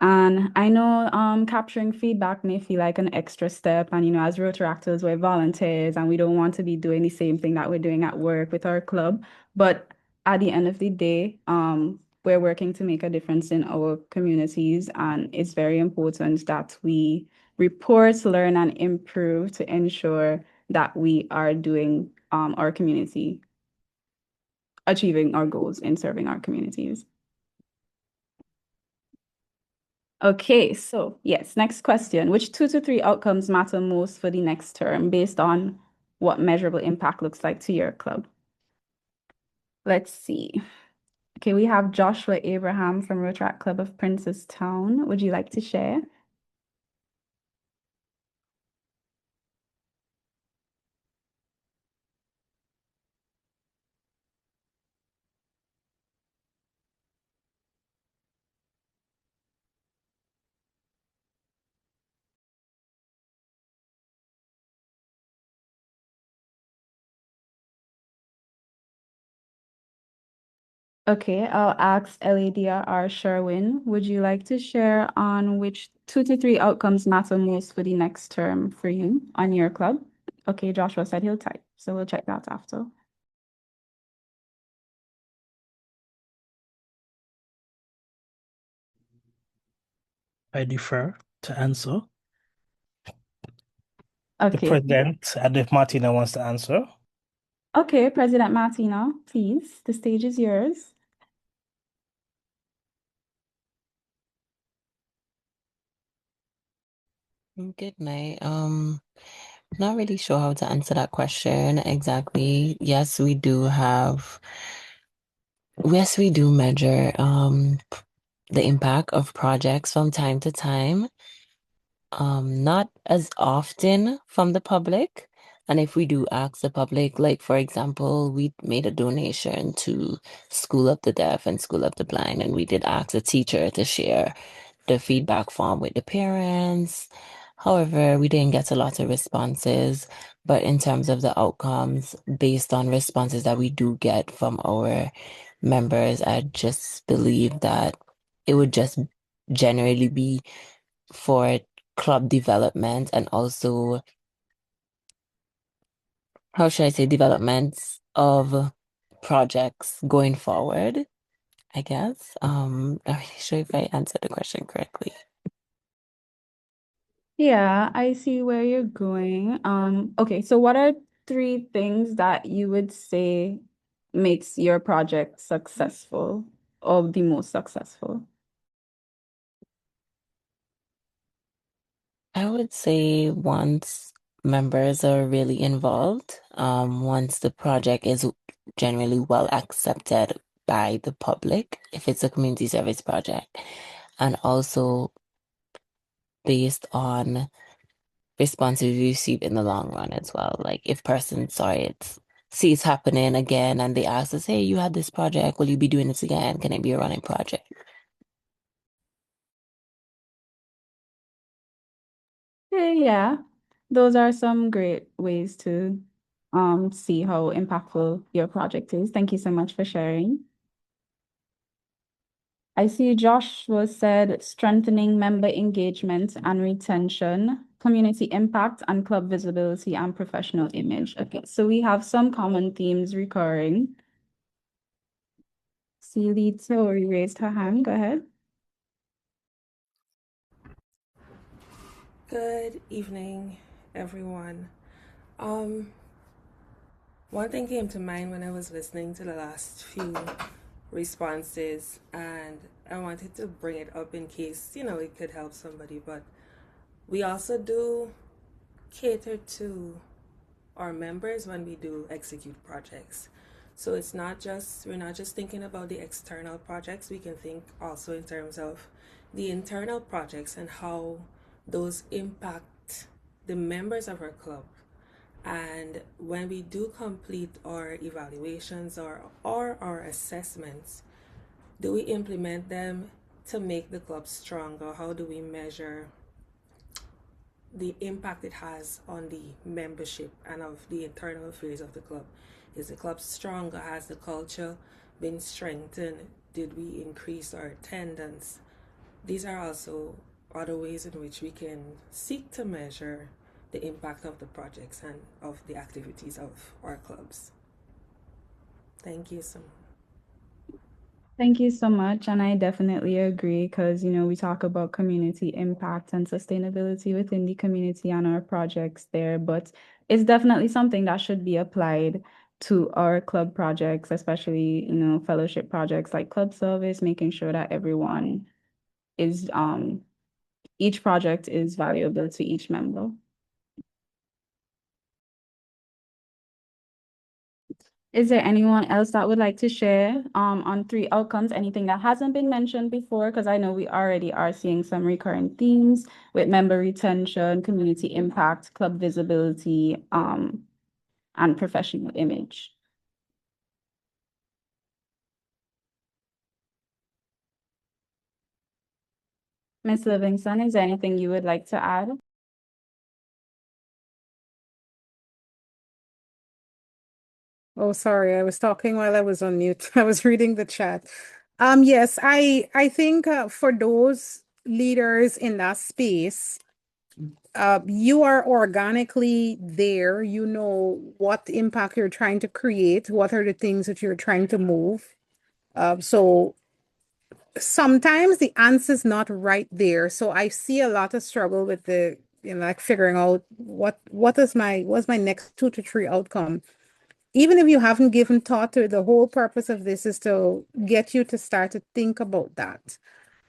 And I know capturing feedback may feel like an extra step. And, as Rotaractors, we're volunteers and we don't want to be doing the same thing that we're doing at work with our club. But at the end of the day, we're working to make a difference in our communities. And it's very important that we report, learn, and improve to ensure that we are doing our community, achieving our goals in serving our communities. Okay, so yes, next question. Which 2 to 3 outcomes matter most for the next term based on what measurable impact looks like to your club? Let's see. Okay, we have Joshua Abraham from Rotract Club of Princestown. Would you like to share? Okay, I'll ask LADR Sherwin. Would you like to share on which 2 to 3 outcomes matter most for the next term for you on your club? Okay, Joshua said he'll type, so we'll check that after. I defer to answer. The Okay. president, and if Martina wants to answer. Okay, President Martina, please, the stage is yours. Good night. Not really sure how to answer that question exactly. Yes, we do measure the impact of projects from time to time. Not as often from the public. And if we do ask the public, like for example, we made a donation to School of the Deaf and School of the Blind, and we did ask a teacher to share the feedback form with the parents. However, we didn't get a lot of responses, but in terms of the outcomes, based on responses that we do get from our members, I just believe that it would just generally be for club development and also, how should I say, developments of projects going forward, I guess. Not really sure if I answered the question correctly. Yeah, I see where you're going. Okay, so what are 3 things that you would say makes your project successful or the most successful? I would say once members are really involved, once the project is generally well accepted by the public if it's a community service project, and also based on responses we receive in the long run as well. Like if persons see it's happening again and they ask us, hey, you had this project, will you be doing this again? Can it be a running project? Yeah, those are some great ways to see how impactful your project is. Thank you so much for sharing. I see Josh was said strengthening member engagement and retention, community impact and club visibility and professional image. Okay, so we have some common themes recurring. See Lita already raised her hand. Go ahead. Good evening, everyone. One thing came to mind when I was listening to the last few responses, and I wanted to bring it up in case, it could help somebody. But we also do cater to our members when we do execute projects. So we're not just thinking about the external projects, we can think also in terms of the internal projects and how those impact the members of our club. And when we do complete our evaluations or our assessments, do we implement them to make the club stronger? How do we measure the impact it has on the membership and of the internal affairs of the club? Is the club stronger? Has the culture been strengthened? Did we increase our attendance? These are also other ways in which we can seek to measure the impact of the projects and of the activities of our clubs. Thank you so much. Thank you so much. And I definitely agree because, we talk about community impact and sustainability within the community and our projects there, but it's definitely something that should be applied to our club projects, especially, fellowship projects like club service, making sure that everyone is, each project is valuable to each member. Is there anyone else that would like to share on 3 outcomes, anything that hasn't been mentioned before? Because I know we already are seeing some recurring themes with member retention, community impact, club visibility, and professional image. Ms. Livingston, is there anything you would like to add? Oh, sorry, I was talking while I was on mute. I was reading the chat. Yes, I think for those leaders in that space, you are organically there. You know what impact you're trying to create. What are the things that you're trying to move? So sometimes the answer is not right there. So I see a lot of struggle with the, like figuring out what's my next 2 to 3 outcome. Even if you haven't given thought to it, the whole purpose of this is to get you to start to think about that.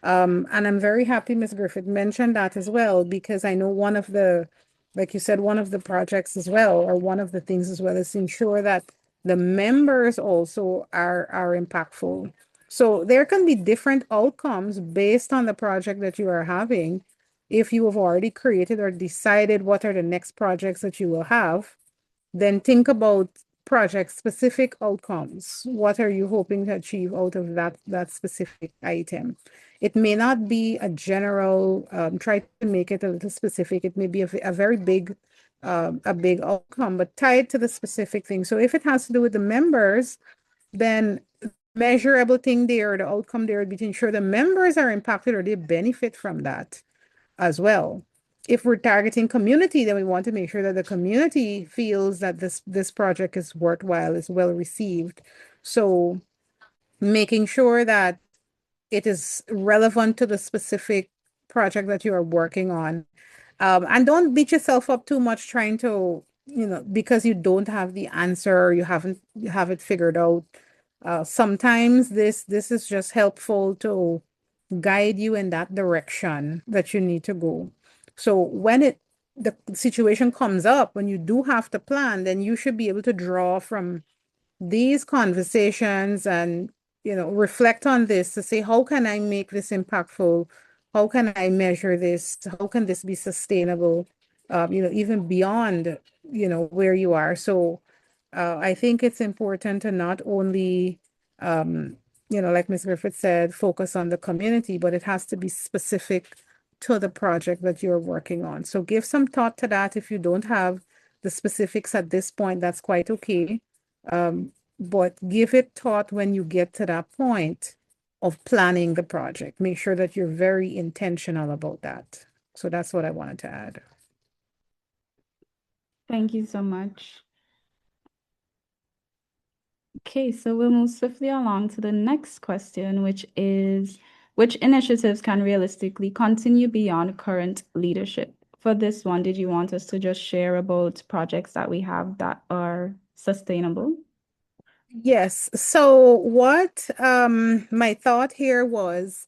And I'm very happy Ms. Griffith mentioned that as well, because I know one of the, like you said, one of the projects as well, or one of the things as well, is to ensure that the members also are impactful. So there can be different outcomes based on the project that you are having. If you have already created or decided what are the next projects that you will have, then think about project specific outcomes. What are you hoping to achieve out of that specific item? It may not be a general, try to make it a little specific. It may be a very big, a big outcome, but tie it to the specific thing. So if it has to do with the members, then measurable thing there, the outcome there would be to ensure the members are impacted or they benefit from that as well. If we're targeting community, then we want to make sure that the community feels that this project is worthwhile, is well received. So making sure that it is relevant to the specific project that you are working on. And don't beat yourself up too much trying to, because you don't have the answer, you have it figured out. Sometimes this is just helpful to guide you in that direction that you need to go. So when the situation comes up, when you do have to plan, then you should be able to draw from these conversations and, reflect on this to say, how can I make this impactful? How can I measure this? How can this be sustainable? Even beyond, where you are. So I think it's important to not only, like Ms. Griffith said, focus on the community, but it has to be specific to the project that you're working on. So give some thought to that. If you don't have the specifics at this point, that's quite okay. But give it thought when you get to that point of planning the project. Make sure that you're very intentional about that. So that's what I wanted to add. Thank you so much. Okay, so we'll move swiftly along to the next question, which is, which initiatives can realistically continue beyond current leadership? For this one, did you want us to just share about projects that we have that are sustainable? Yes. So what my thought here was,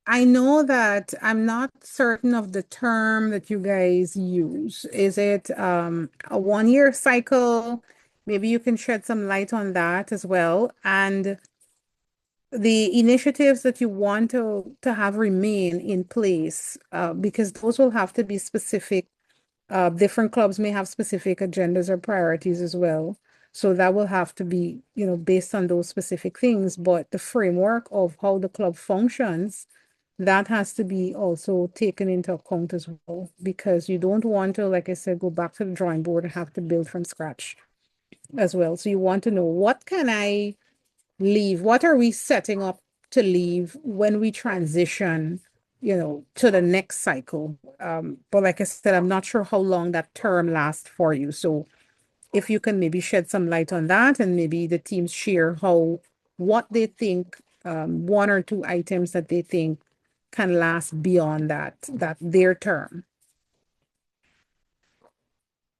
I know that I'm not certain of the term that you guys use. Is it a 1-year cycle? Maybe you can shed some light on that as well. And the initiatives that you want to have remain in place, because those will have to be specific. Different clubs may have specific agendas or priorities as well. So that will have to be, based on those specific things. But the framework of how the club functions, that has to be also taken into account as well, because you don't want to, like I said, go back to the drawing board and have to build from scratch as well. So you want to know, what can I leave? What are we setting up to leave when we transition, to the next cycle? But like I said, I'm not sure how long that term lasts for you. So if you can maybe shed some light on that, and maybe the teams share what they think, 1 or 2 items that they think can last beyond that their term.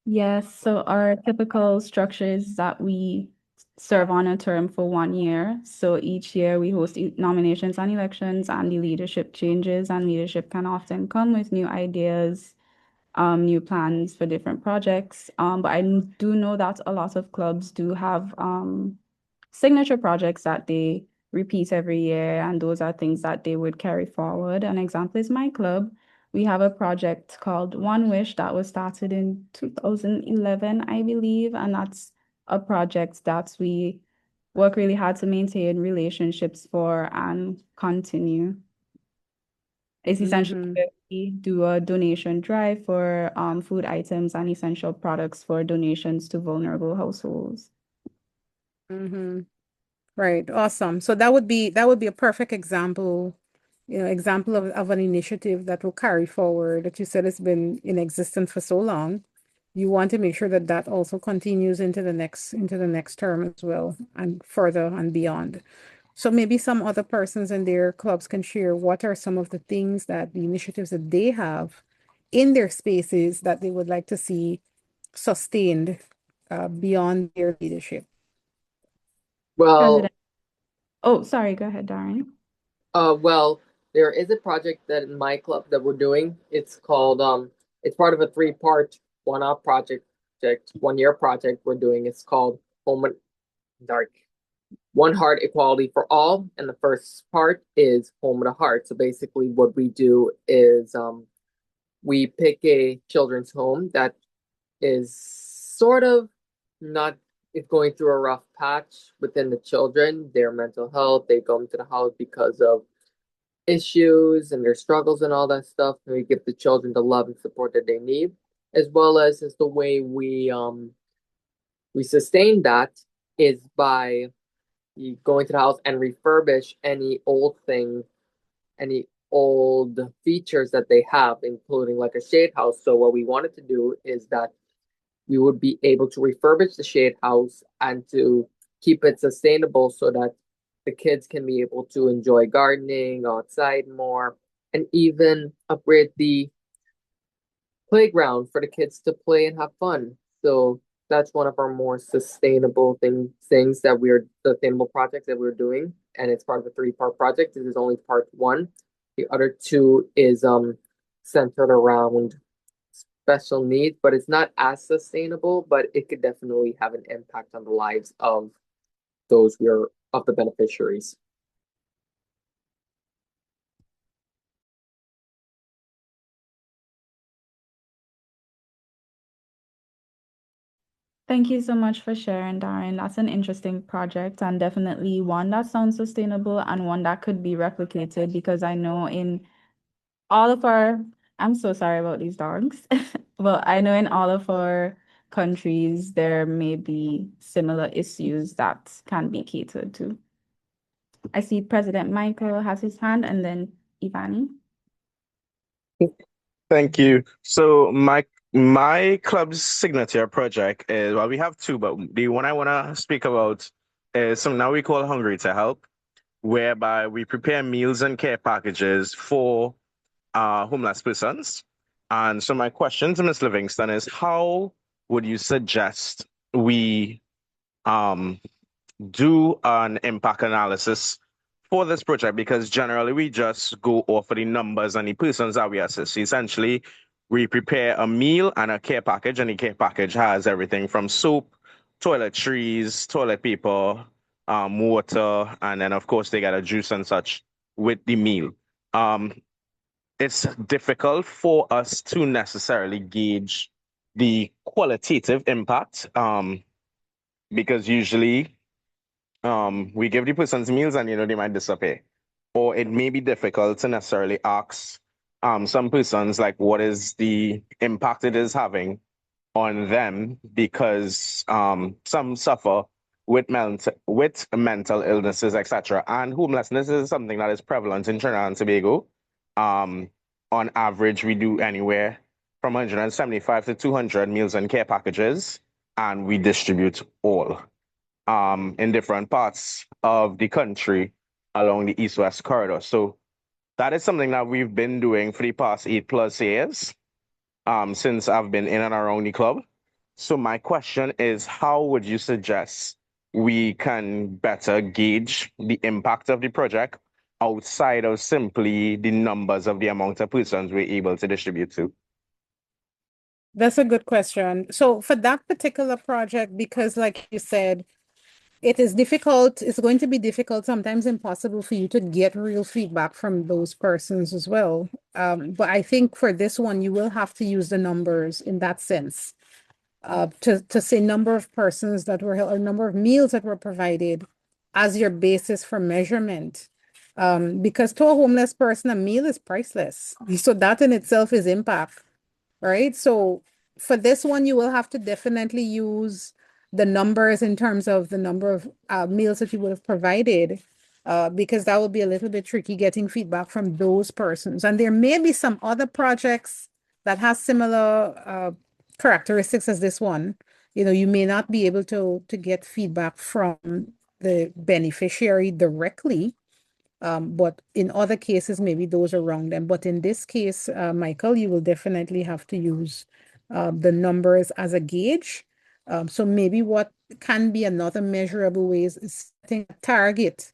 Yes, so our typical structure is that we serve on a term for 1 year. So each year we host nominations and elections, and the leadership changes, and leadership can often come with new ideas, new plans for different projects. But I do know that a lot of clubs do have signature projects that they repeat every year, and those are things that they would carry forward. An example is my club. We have a project called One Wish that was started in 2011, I believe, and that's a project that we work really hard to maintain relationships for and continue. It's essentially where we do a donation drive for food items and essential products for donations to vulnerable households. Right. Awesome. So that would be a perfect example, of an initiative that will carry forward, that you said it's been in existence for so long. You want to make sure that that also continues into the next term as well, and further and beyond. So maybe some other persons in their clubs can share what are some of the things, that the initiatives that they have in their spaces that they would like to see sustained beyond their leadership. Well, President. Oh, sorry, go ahead, Darren. well, there is a project that in my club that we're doing. It's called it's part of a 3-part one-off project, 1-year project we're doing. It's called Home Dark. One Heart Equality for All, and the first part is Home of the Heart. So basically, what we do is we pick a children's home that is sort of not is going through a rough patch within the children, their mental health. They go into the house because of issues and their struggles and all that stuff. And we give the children the love and support that they need, as well as the way we sustain that is by you go into the house and refurbish any old thing, any old features that they have, including like a shade house. So what we wanted to do is that we would be able to refurbish the shade house and to keep it sustainable so that the kids can be able to enjoy gardening outside more, and even upgrade the playground for the kids to play and have fun. So that's one of our more sustainable things that we're sustainable projects that we're doing, and it's part of a 3-part project. This is only part 1. The other 2 is centered around special needs, but it's not as sustainable, but it could definitely have an impact on the lives of those who are of the beneficiaries. Thank you so much for sharing, Darren. That's an interesting project and definitely one that sounds sustainable and one that could be replicated because I know in all of our, I'm so sorry about these dogs. Well, I know in all of our countries, there may be similar issues that can be catered to. I see President Michael has his hand and then Ivani. Thank you. So my club's signature project is, well, we have two, but the one I want to speak about is something now we call Hungry to Help, whereby we prepare meals and care packages for homeless persons. And so my question to Ms. Livingston is, how would you suggest we um, do an impact analysis for this project? Because generally we just go off of the numbers and the persons that we assist. Essentially, we prepare a meal and a care package, and the care package has everything from soap, toiletries, toilet paper, water, and then of course they get a juice and such with the meal. It's difficult for us to necessarily gauge the qualitative impact because usually we give the persons meals and they might disappear. Or it may be difficult to necessarily ask some persons like what is the impact it is having on them because some suffer with mental illnesses, etc. And homelessness is something that is prevalent in Trinidad and Tobago. Um, on average, we do anywhere from 175 to 200 meals and care packages, and we distribute all in different parts of the country along the east-west corridor. So that is something that we've been doing for the past 8+ years since I've been in and around the club. So my question is, how would you suggest we can better gauge the impact of the project outside of simply the numbers of the amount of persons we're able to distribute to? That's a good question. So for that particular project, because like you said, it is difficult, it's going to be difficult, sometimes impossible for you to get real feedback from those persons as well. But I think for this one, you will have to use the numbers in that sense. To say number of persons that were, or number of meals that were provided as your basis for measurement. Because to a homeless person, a meal is priceless. So that in itself is impact, right? So for this one, you will have to definitely use the numbers in terms of the number of meals that you would have provided, because that will be a little bit tricky getting feedback from those persons. And there may be some other projects that has similar characteristics as this one. You may not be able to get feedback from the beneficiary directly, but in other cases, maybe those around them. But in this case, Michael, you will definitely have to use the numbers as a gauge. So maybe what can be another measurable ways is setting a target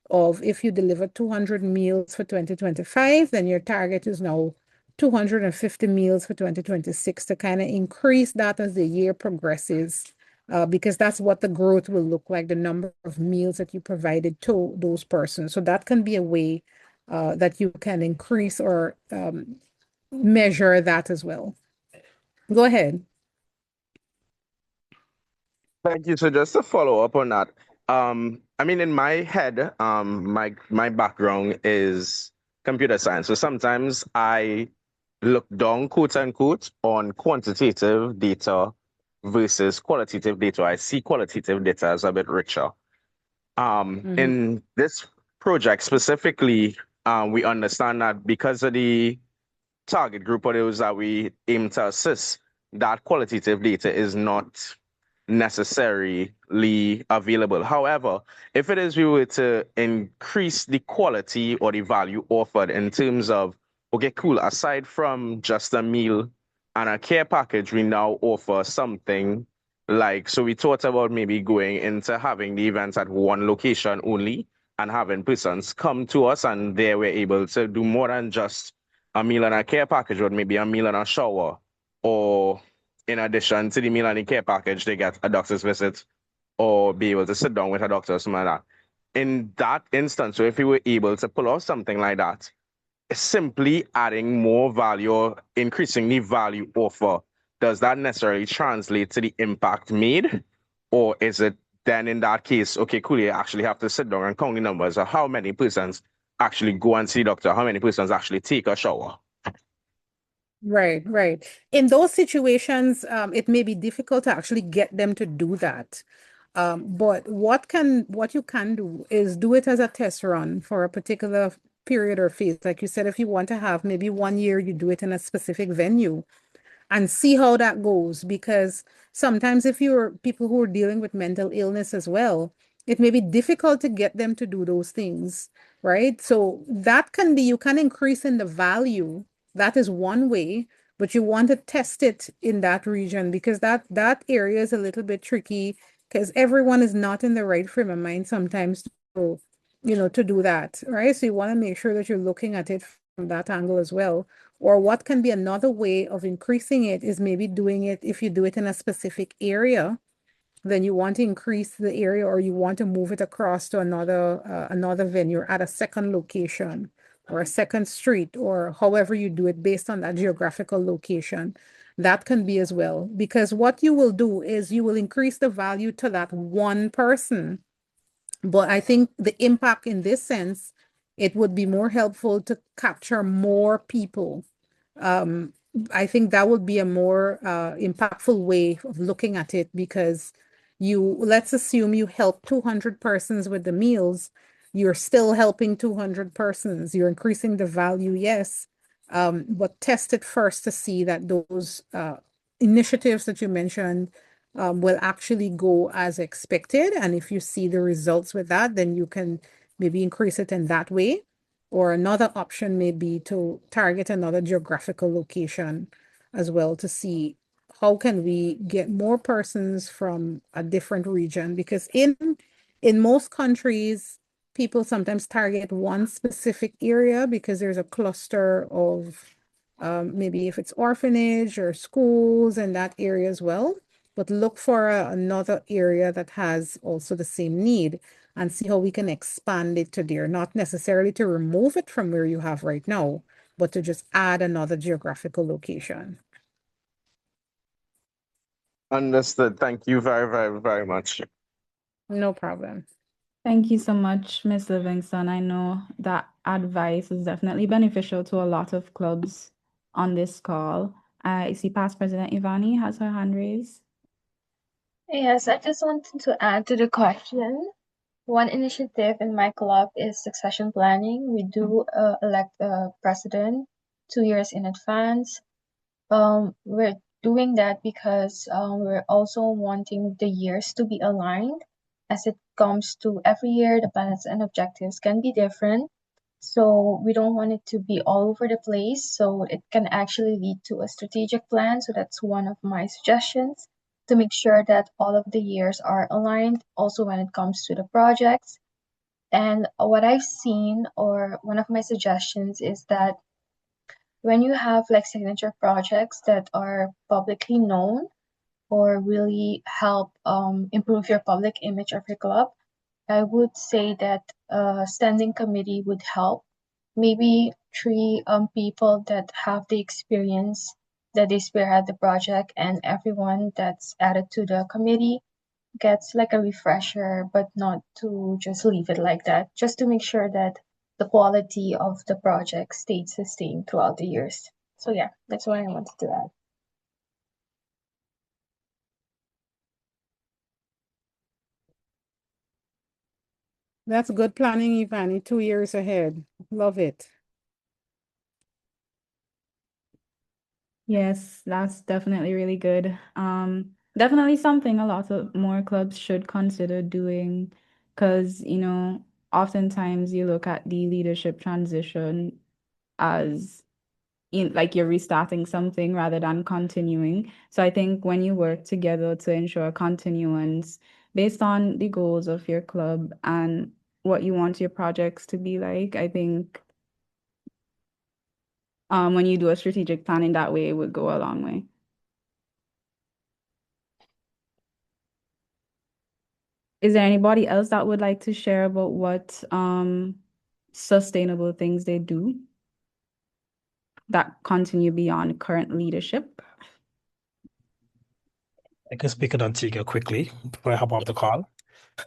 of, if you deliver 200 meals for 2025, then your target is now 250 meals for 2026, to kind of increase that as the year progresses, because that's what the growth will look like, the number of meals that you provided to those persons. So that can be a way that you can increase or measure that as well. Go ahead. Thank you. So just to follow up on that, I mean, in my head, my background is computer science. So sometimes I look down, quote unquote, on quantitative data versus qualitative data. I see qualitative data as a bit richer. In this project specifically, we understand that because of the target group of those that we aim to assist, that qualitative data is not necessarily available. However, if it is we were to increase the quality or the value offered in terms of, okay, cool, aside from just a meal and a care package, we now offer something like, so we thought about maybe going into having the events at one location only and having persons come to us, and there we're able to do more than just a meal and a care package, or maybe a meal and a shower or in addition to the meal and the care package, they get a doctor's visit or be able to sit down with a doctor or something like that. In that instance, so if you were able to pull off something like that, simply adding more value or increasing the value offer, does that necessarily translate to the impact made? Or is it then in that case, okay, cool, you actually have to sit down and count the numbers of how many persons actually go and see doctor, how many persons actually take a shower? Right, right. In those situations, it may be difficult to actually get them to do that. But what you can do is do it as a test run for a particular period or phase. Like you said, if you want to have maybe 1 year, you do it in a specific venue and see how that goes. Because sometimes if you're people who are dealing with mental illness as well, it may be difficult to get them to do those things, right? So that can be, you can increase in the value. That is one way, but you want to test it in that region because that area is a little bit tricky because everyone is not in the right frame of mind sometimes to, to do that, right? So you want to make sure that you're looking at it from that angle as well. Or what can be another way of increasing it is maybe doing it, if you do it in a specific area, then you want to increase the area or you want to move it across to another venue at a second location or a second street or however you do it based on that geographical location. That can be as well. Because what you will do is you will increase the value to that one person. But I think the impact in this sense, it would be more helpful to capture more people. um, I think that would be a more impactful way of looking at it because let's assume you help 200 persons with the meals, you're still helping 200 persons. You're increasing the value, yes, but test it first to see that those initiatives that you mentioned will actually go as expected. And if you see the results with that, then you can maybe increase it in that way. Or another option may be to target another geographical location as well to see how can we get more persons from a different region. Because in most countries, people sometimes target one specific area because there's a cluster of maybe if it's orphanage or schools in that area as well. But look for another area that has also the same need and see how we can expand it to there, not necessarily to remove it from where you have right now, but to just add another geographical location. Understood. Thank you very, very, very much. No problem. Thank you so much, Ms. Livingston. I know that advice is definitely beneficial to a lot of clubs on this call. I see past President Ivani has her hand raised. Yes, I just wanted to add to the question. One initiative in my club is succession planning. We do elect a president 2 years in advance. We're doing that because we're also wanting the years to be aligned. As it comes to every year, the plans and objectives can be different. So we don't want it to be all over the place. So it can actually lead to a strategic plan. So that's one of my suggestions to make sure that all of the years are aligned. Also, when it comes to the projects. And what I've seen, or one of my suggestions, is that when you have like signature projects that are publicly known or really help improve your public image of your club, I would say that a standing committee would help. Maybe three people that have the experience that they spearhead the project, and everyone that's added to the committee gets like a refresher, but not to just leave it like that, just to make sure that the quality of the project stayed sustained throughout the years. So yeah, that's what I wanted to add. That's good planning, Ivani, 2 years ahead. Love it. Yes, that's definitely really good. Definitely something a lot of more clubs should consider doing because, oftentimes you look at the leadership transition as like you're restarting something rather than continuing. So I think when you work together to ensure continuance based on the goals of your club and what you want your projects to be like, I think when you do a strategic plan in that way, it would go a long way. Is there anybody else that would like to share about what sustainable things they do that continue beyond current leadership? I can speak on Antigua quickly before I hop off the call.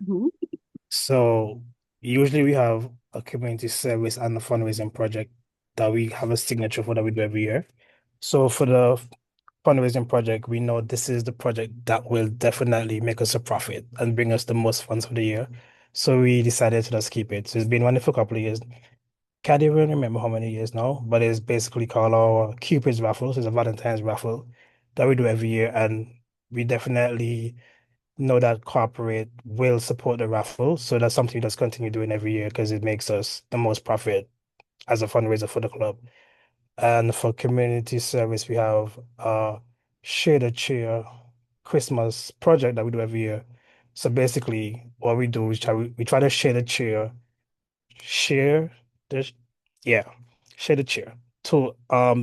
Mhm. So usually we have a community service and a fundraising project that we have a signature for that we do every year. So for the fundraising project, we know this is the project that will definitely make us a profit and bring us the most funds for the year. So we decided to just keep it. So it's been running for a couple of years. Can't even remember how many years now, but it's basically called our Cupid's raffle. So it's a Valentine's raffle that we do every year, and we definitely know that corporate will support the raffle. So that's something we just continue doing every year because it makes us the most profit as a fundraiser for the club. And for community service, we have Share the Cheer Christmas project that we do every year. So basically, what we do is we try to share the cheer, share the yeah, share the cheer to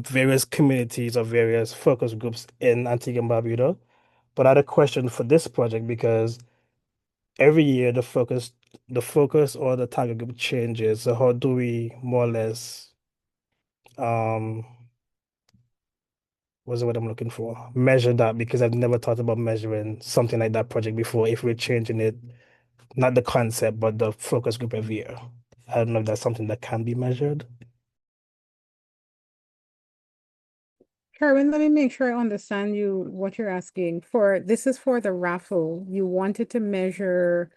various communities or various focus groups in Antigua and Barbuda. But I had a question for this project because every year the focus or the target group changes. So how do we more or less um what's the word I'm looking for? Measure that because I've never thought about measuring something like that project before if we're changing it, not the concept, but the focus group every year. I don't know if that's something that can be measured. Kerwin, let me make sure I understand you, what you're asking. This is for the raffle. You wanted to measure,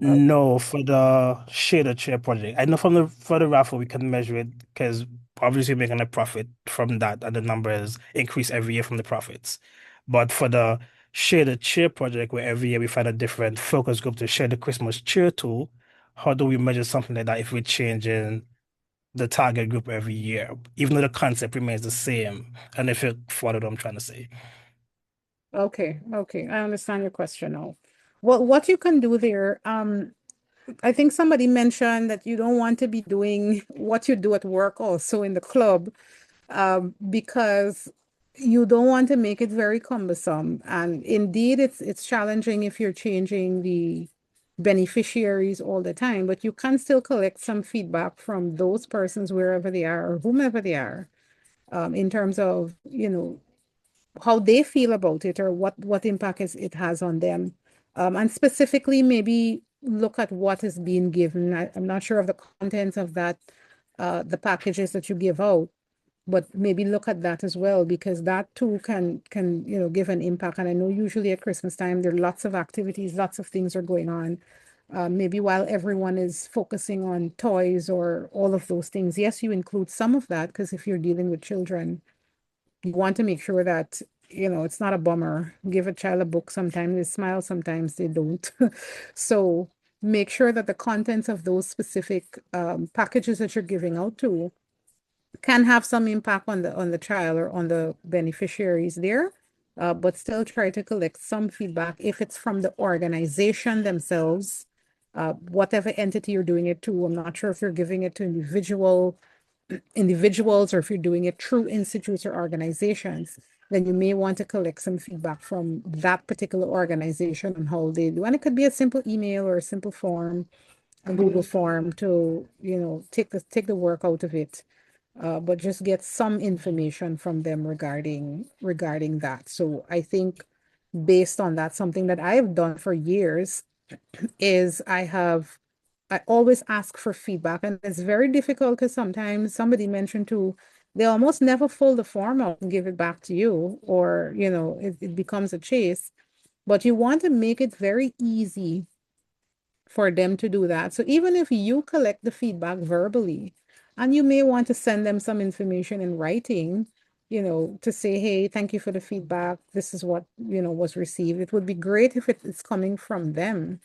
No, for the share the chair project. I know for the raffle we can measure it because obviously we're making a profit from that and the numbers increase every year from the profits. But for the share the chair project where every year we find a different focus group to share the Christmas cheer to, how do we measure something like that if we're changing the target group every year, even though the concept remains the same? And if you follow what I'm trying to say. okay, I understand your question now. Well, what you can do there, I think somebody mentioned that you don't want to be doing what you do at work also in the club, because you don't want to make it very cumbersome. And indeed, it's challenging if you're changing the beneficiaries all the time, but you can still collect some feedback from those persons wherever they are or whomever they are, in terms of, how they feel about it or what impact it has on them. And specifically, maybe look at what is being given. I'm not sure of the contents of that, the packages that you give out, but maybe look at that as well, because that too can give an impact. And I know usually at Christmas time there are lots of activities, lots of things are going on. Maybe while everyone is focusing on toys or all of those things, yes, you include some of that, because if you're dealing with children, you want to make sure that it's not a bummer. Give a child a book, sometimes they smile, sometimes they don't. So make sure that the contents of those specific packages that you're giving out to can have some impact on the child or on the beneficiaries there, but still try to collect some feedback if it's from the organization themselves, whatever entity you're doing it to. I'm not sure if you're giving it to individuals or if you're doing it through institutes or organizations. Then you may want to collect some feedback from that particular organization on how they do. And it could be a simple email or a simple form, a Google form to, take the work out of it. But just get some information from them regarding that. So I think based on that, something that I've done for years is I always ask for feedback, and it's very difficult because sometimes somebody mentioned too, they almost never fill the form out and give it back to you, or it becomes a chase. But you want to make it very easy for them to do that. So even if you collect the feedback verbally, and you may want to send them some information in writing, to say, hey, thank you for the feedback. This is what, was received. It would be great if it's coming from them,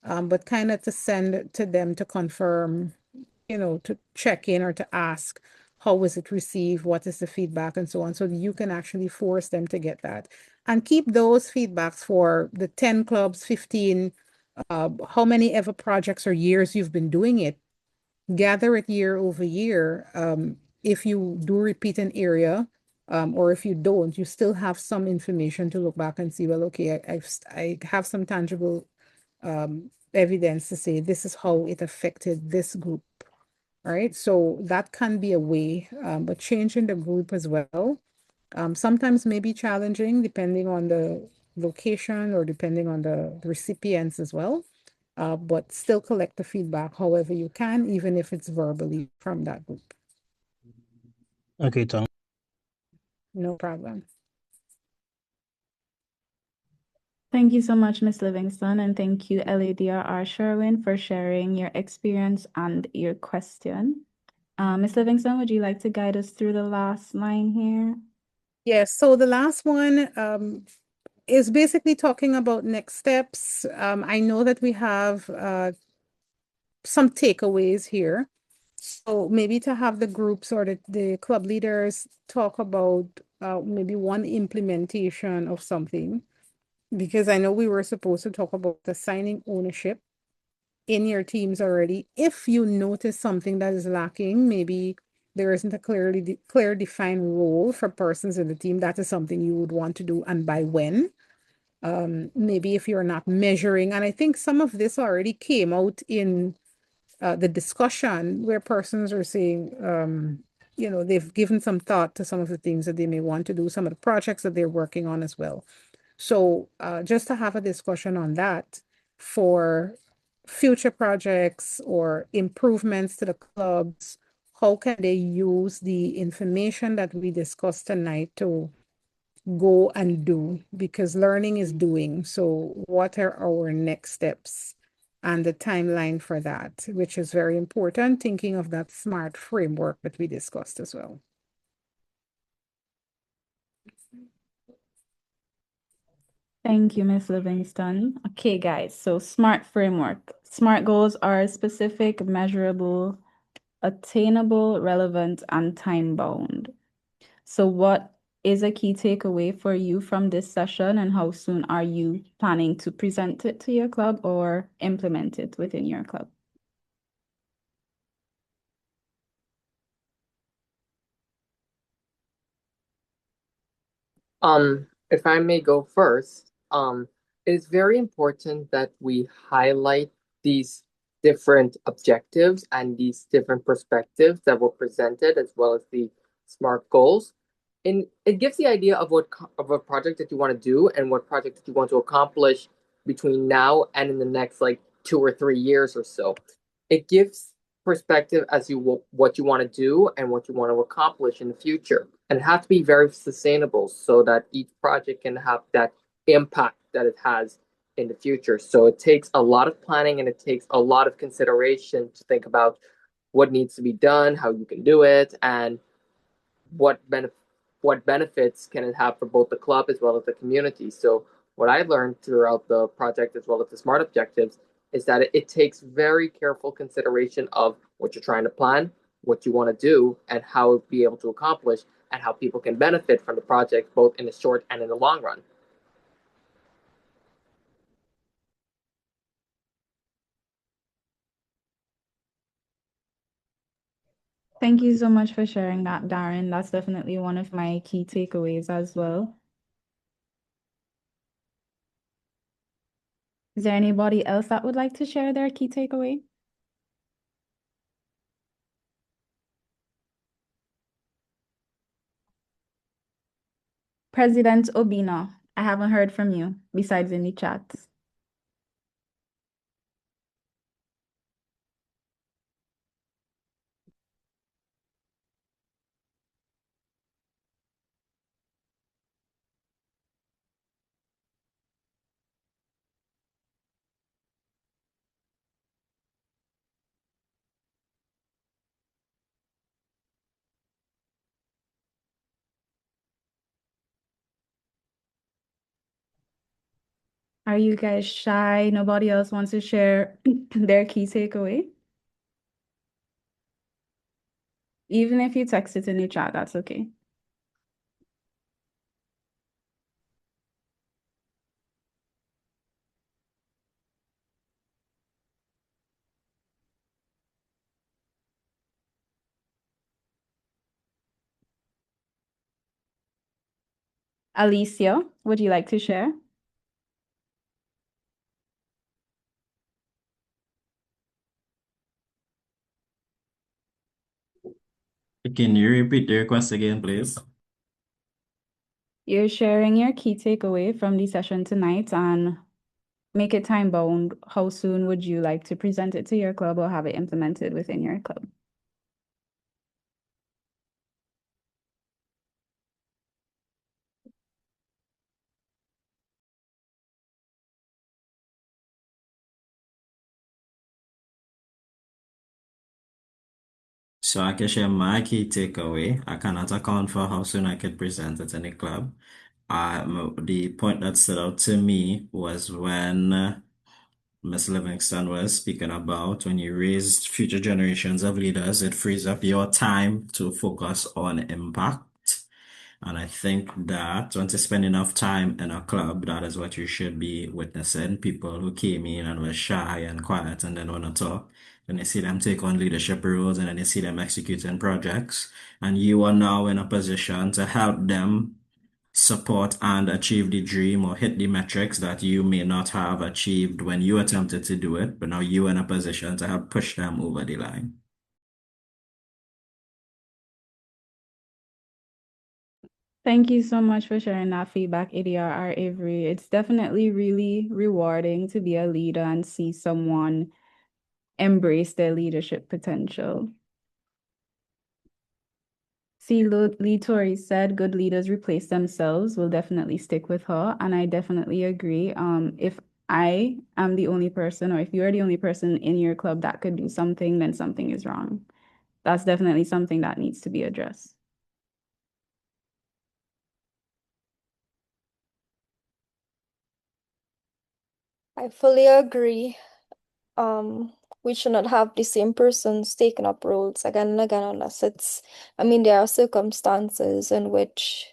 but kind of to send to them to confirm, to check in or to ask, how was it received? What is the feedback and so on? So you can actually force them to get that. And keep those feedbacks for the 10 clubs, 15, how many ever projects or years you've been doing it. Gather it year over year. If you do repeat an area, or if you don't, you still have some information to look back and see, well, okay, I have some tangible evidence to say this is how it affected this group, right? So that can be a way, but changing the group as well sometimes may be challenging depending on the location or depending on the recipients as well. But still collect the feedback however you can, even if it's verbally from that group. Okay, Tom. No problem. Thank you so much, Ms. Livingston, and thank you, LADRR Sherwin, for sharing your experience and your question. Ms. Livingston, would you like to guide us through the last line here? Yes, so the last one is basically talking about next steps. I know that we have some takeaways here. So maybe to have the groups or the club leaders talk about maybe one implementation of something, because I know we were supposed to talk about assigning ownership in your teams already. If you notice something that is lacking, maybe there isn't a clear defined role for persons in the team, that is something you would want to do and by when. Maybe if you're not measuring, and I think some of this already came out in the discussion where persons are saying, they've given some thought to some of the things that they may want to do, some of the projects that they're working on as well. So just to have a discussion on that for future projects or improvements to the clubs, how can they use the information that we discussed tonight to go and do? Because learning is doing. So what are our next steps and the timeline for that, which is very important, thinking of that SMART framework that we discussed as well. Thank you, Ms. Livingston. Okay, guys, so SMART framework. SMART goals are specific, measurable, attainable, relevant, and time-bound. So what is a key takeaway for you from this session, and how soon are you planning to present it to your club or implement it within your club? If I may go first, it is very important that we highlight these different objectives and these different perspectives that were presented, as well as the SMART goals. And it gives the idea of of a project that you want to do and what project that you want to accomplish between now and in the next like 2 or 3 years or so. It gives perspective as what you want to do and what you want to accomplish in the future, and it has to be very sustainable so that each project can have that impact that it has in the future. So it takes a lot of planning and it takes a lot of consideration to think about what needs to be done, how you can do it, and what benefits can it have for both the club as well as the community. So what I learned throughout the project as well as the SMART objectives is that it takes very careful consideration of what you're trying to plan, what you want to do, and how to be able to accomplish, and how people can benefit from the project both in the short and in the long run. Thank you so much for sharing that, Darren. That's definitely one of my key takeaways as well. Is there anybody else that would like to share their key takeaway? President Obina, I haven't heard from you besides in the chat. Are you guys shy? Nobody else wants to share their key takeaway? Even if you text it in the chat, that's okay. Alicia, would you like to share? Can you repeat the request again, please? You're sharing your key takeaway from the session tonight and make it time bound. How soon would you like to present it to your club or have it implemented within your club? So I can share my key takeaway. I cannot account for how soon I could present it in a club. The point that stood out to me was when Ms. Livingston was speaking about when you raise future generations of leaders, it frees up your time to focus on impact. And I think that once you spend enough time in a club, that is what you should be witnessing. People who came in and were shy and quiet and didn't want to talk. Then you see them take on leadership roles and then you see them executing projects. And you are now in a position to help them support and achieve the dream or hit the metrics that you may not have achieved when you attempted to do it, but now you're in a position to help push them over the line. Thank you so much for sharing that feedback, ADRR Avery. It's definitely really rewarding to be a leader and see someone embrace their leadership potential. See, Lee Tori said good leaders replace themselves. Will definitely stick with her. And I definitely agree. If I am the only person, or if you're the only person in your club that could do something, then something is wrong. That's definitely something that needs to be addressed. I fully agree. We should not have the same persons taking up roles again and again unless there are circumstances in which,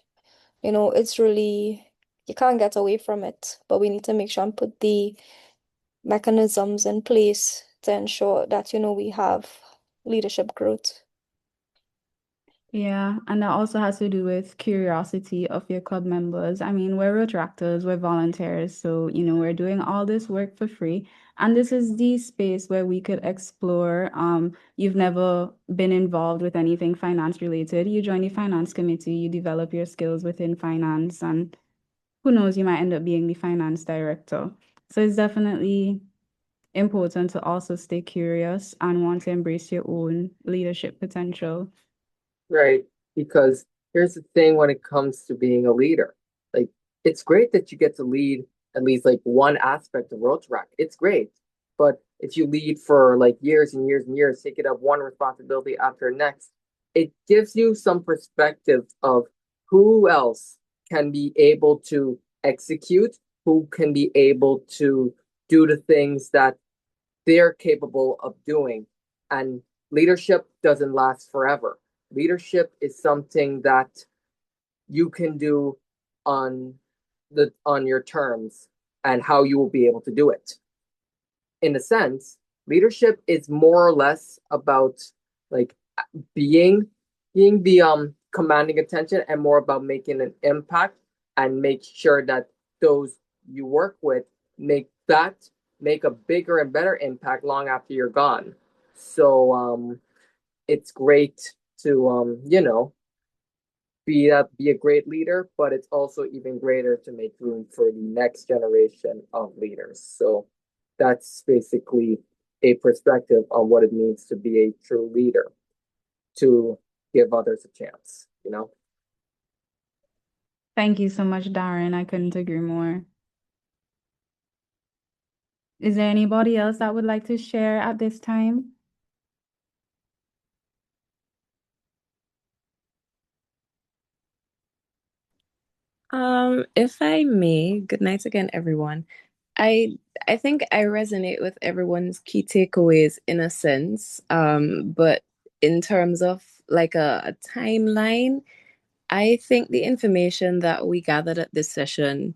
it's really, you can't get away from it, but we need to make sure and put the mechanisms in place to ensure that, we have leadership growth. Yeah, and that also has to do with curiosity of your club members. I mean, we're Rotractors, we're volunteers, so we're doing all this work for free. And this is the space where we could explore. You've never been involved with anything finance related. You join the finance committee, you develop your skills within finance, and who knows, you might end up being the finance director. So it's definitely important to also stay curious and want to embrace your own leadership potential. Right. Because here's the thing when it comes to being a leader. Like, it's great that you get to lead at least like one aspect of Rotract. It's great. But if you lead for like years and years and years, taking up one responsibility after next, it gives you some perspective of who else can be able to execute, who can be able to do the things that they're capable of doing. And leadership doesn't last forever. Leadership is something that you can do on your terms and how you will be able to do it. In a sense, leadership is more or less about like being the commanding attention and more about making an impact and make sure that those you work with make a bigger and better impact long after you're gone. So it's great to be a great leader, but it's also even greater to make room for the next generation of leaders. So that's basically a perspective on what it means to be a true leader, to give others a chance, Thank you so much, Darren. I couldn't agree more. Is there anybody else that would like to share at this time? If I may, good night again, everyone. I think I resonate with everyone's key takeaways in a sense. But in terms of like a timeline, I think the information that we gathered at this session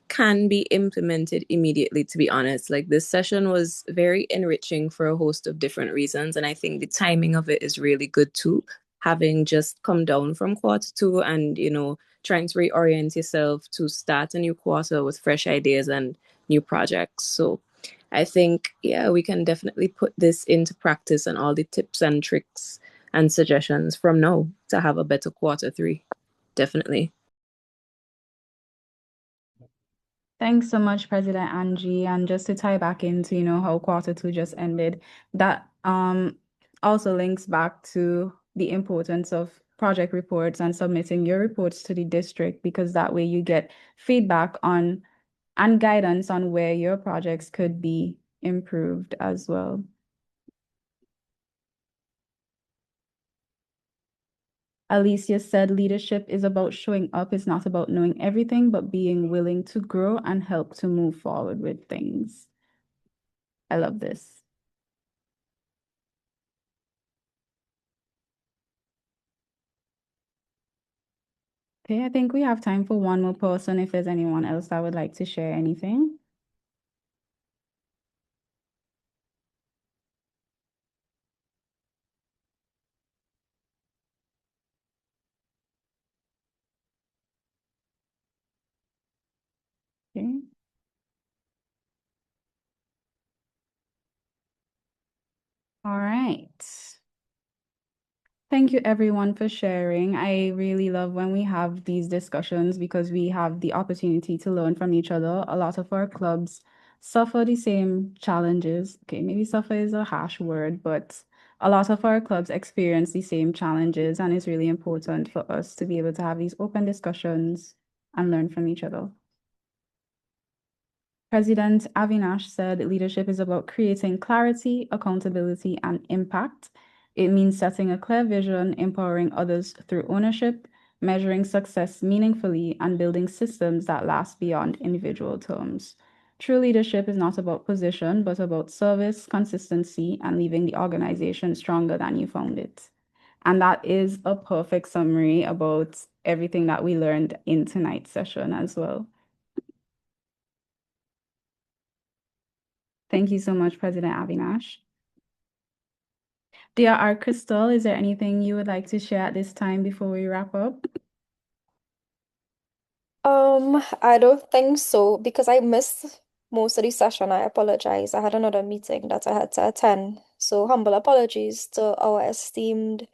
can be implemented immediately, to be honest. Like, this session was very enriching for a host of different reasons, and I think the timing of it is really good too, having just come down from quarter two and trying to reorient yourself to start a new quarter with fresh ideas and new projects. So I think, yeah, we can definitely put this into practice, and all the tips and tricks and suggestions from now to have a better quarter three. Definitely. Thanks so much, President Angie. And just to tie back into, how quarter two just ended, that also links back to the importance of project reports and submitting your reports to the district, because that way you get feedback on and guidance on where your projects could be improved as well. Alicia said leadership is about showing up. It's not about knowing everything, but being willing to grow and help to move forward with things. I love this. Okay, I think we have time for one more person if there's anyone else that would like to share anything. Okay. All right. Thank you everyone for sharing. I really love when we have these discussions because we have the opportunity to learn from each other. A lot of our clubs suffer the same challenges. Okay, maybe suffer is a harsh word, but a lot of our clubs experience the same challenges, and it's really important for us to be able to have these open discussions and learn from each other. President Avinash said leadership is about creating clarity, accountability, and impact. It means setting a clear vision, empowering others through ownership, measuring success meaningfully, and building systems that last beyond individual terms. True leadership is not about position, but about service, consistency, and leaving the organization stronger than you found it. And that is a perfect summary about everything that we learned in tonight's session as well. Thank you so much, President Avinash. Dear R. Crystal, is there anything you would like to share at this time before we wrap up? I don't think so because I missed most of the session. I apologize. I had another meeting that I had to attend. So humble apologies to our esteemed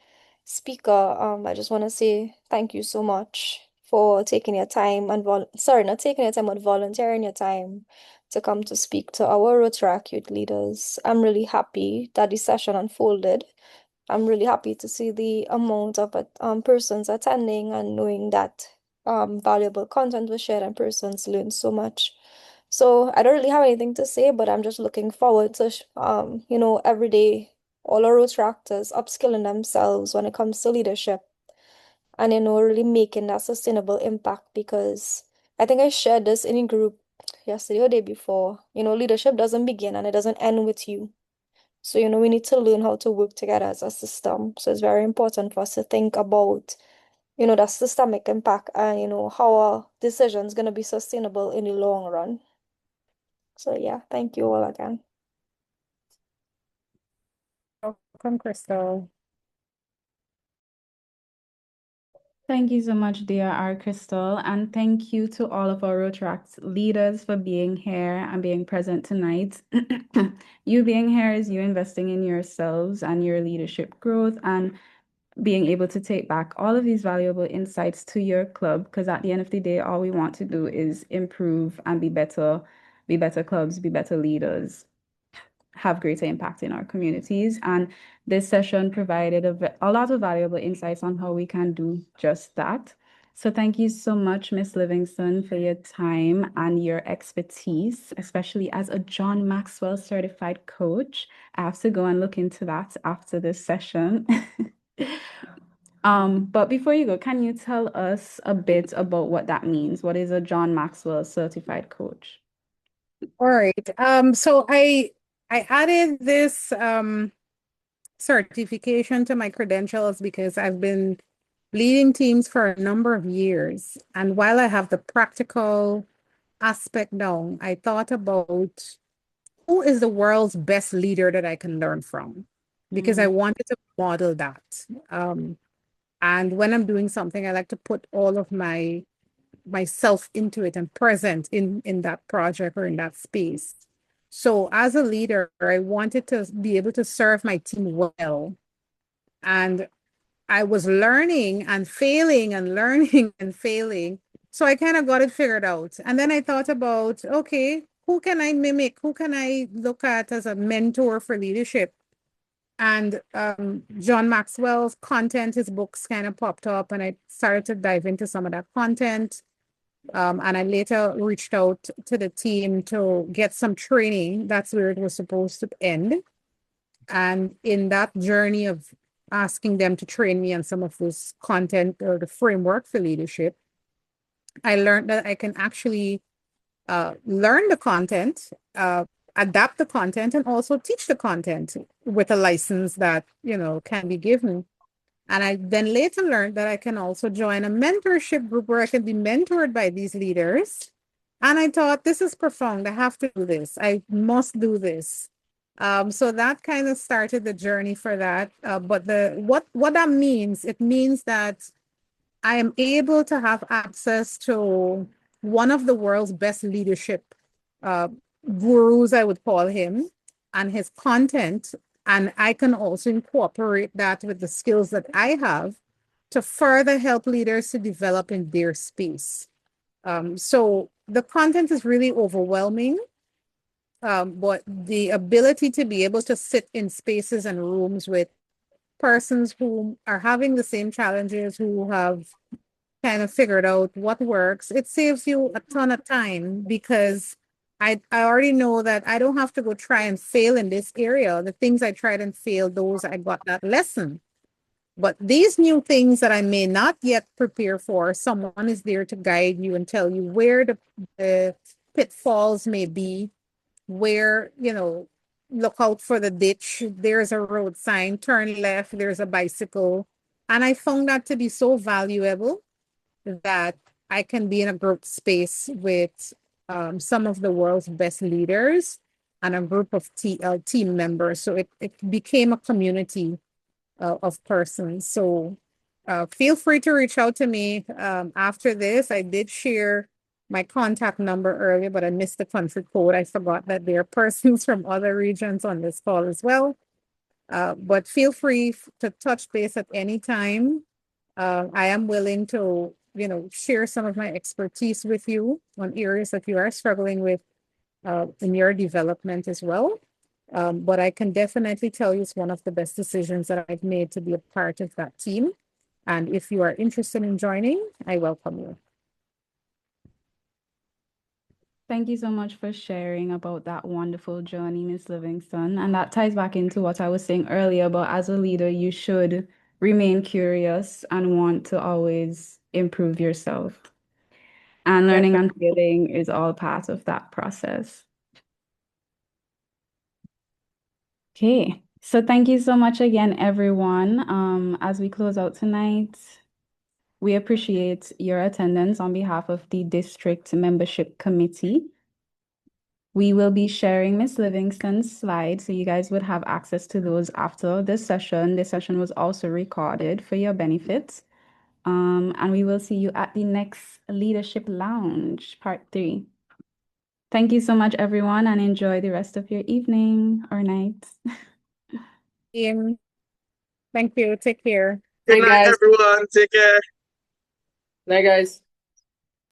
speaker. I just want to say thank you so much for taking your time and sorry, not taking your time, but volunteering your time to come to speak to our Rotract youth leaders. I'm really happy that the session unfolded. I'm really happy to see the amount of persons attending and knowing that valuable content was shared and persons learned so much. So I don't really have anything to say, but I'm just looking forward to, every day all our Rotractors upskilling themselves when it comes to leadership and, really making that sustainable impact because I think I shared this in a group yesterday or day before. Leadership doesn't begin and it doesn't end with you. So, we need to learn how to work together as a system. So it's very important for us to think about, that systemic impact and, how our decisions going to be sustainable in the long run. So yeah, thank you all again. Welcome, Crystal. Thank you so much, dear R. Crystal, and thank you to all of our Rotract leaders for being here and being present tonight. You being here is you investing in yourselves and your leadership growth and being able to take back all of these valuable insights to your club, because at the end of the day, all we want to do is improve and be better clubs, be better leaders, have greater impact in our communities. And this session provided a lot of valuable insights on how we can do just that. So thank you so much, Ms. Livingston, for your time and your expertise, especially as a John Maxwell certified coach. I have to go and look into that after this session. But before you go, can you tell us a bit about what that means? What is a John Maxwell certified coach? All right. So I added this certification to my credentials because I've been leading teams for a number of years. And while I have the practical aspect down, I thought about who is the world's best leader that I can learn from, because I wanted to model that. And when I'm doing something, I like to put all of myself into it and present in that project or in that space. So as a leader, I wanted to be able to serve my team well And I was learning and failing and learning and failing. So I kind of got it figured out. And then I thought about, okay, who can I mimic? Who can I look at as a mentor for leadership? And John Maxwell's content, his books kind of popped up, and I started to dive into some of that content. And I later reached out to the team to get some training. That's where it was supposed to end. And in that journey of asking them to train me on some of this content or the framework for leadership, I learned that I can actually learn the content, adapt the content, and also teach the content with a license that, can be given. And I then later learned that I can also join a mentorship group where I can be mentored by these leaders. And I thought, this is profound. I have to do this. I must do this. So that kind of started the journey for that. But what that means, it means that I am able to have access to one of the world's best leadership uh, gurus, I would call him, and his content. And I can also incorporate that with the skills that I have to further help leaders to develop in their space. So the content is really overwhelming, but the ability to be able to sit in spaces and rooms with persons who are having the same challenges, who have kind of figured out what works, it saves you a ton of time because I already know that I don't have to go try and fail in this area. The things I tried and failed, those I got that lesson. But these new things that I may not yet prepare for, someone is there to guide you and tell you where the pitfalls may be, where, look out for the ditch. There's a road sign, turn left, there's a bicycle. And I found that to be so valuable that I can be in a group space with some of the world's best leaders and a group of team members. So it became a community of persons. So feel free to reach out to me after this. I did share my contact number earlier, but I missed the country code. I forgot that there are persons from other regions on this call as well. But feel free to touch base at any time. I am willing to, share some of my expertise with you on areas that you are struggling with in your development as well. But I can definitely tell you it's one of the best decisions that I've made to be a part of that team. And if you are interested in joining, I welcome you. Thank you so much for sharing about that wonderful journey, Miss Livingston. And that ties back into what I was saying earlier about as a leader, you should remain curious and want to always improve yourself. And learning and failing is all part of that process. Okay, so thank you so much again, everyone. As we close out tonight, we appreciate your attendance on behalf of the District Membership Committee. We will be sharing Miss Livingston's slides, so you guys would have access to those after this session. This session was also recorded for your benefit. And we will see you at the next Leadership Lounge, Part 3. Thank you so much, everyone, and enjoy the rest of your evening or night. Thank you. Take care. Good night, everyone. Take care. Night, guys.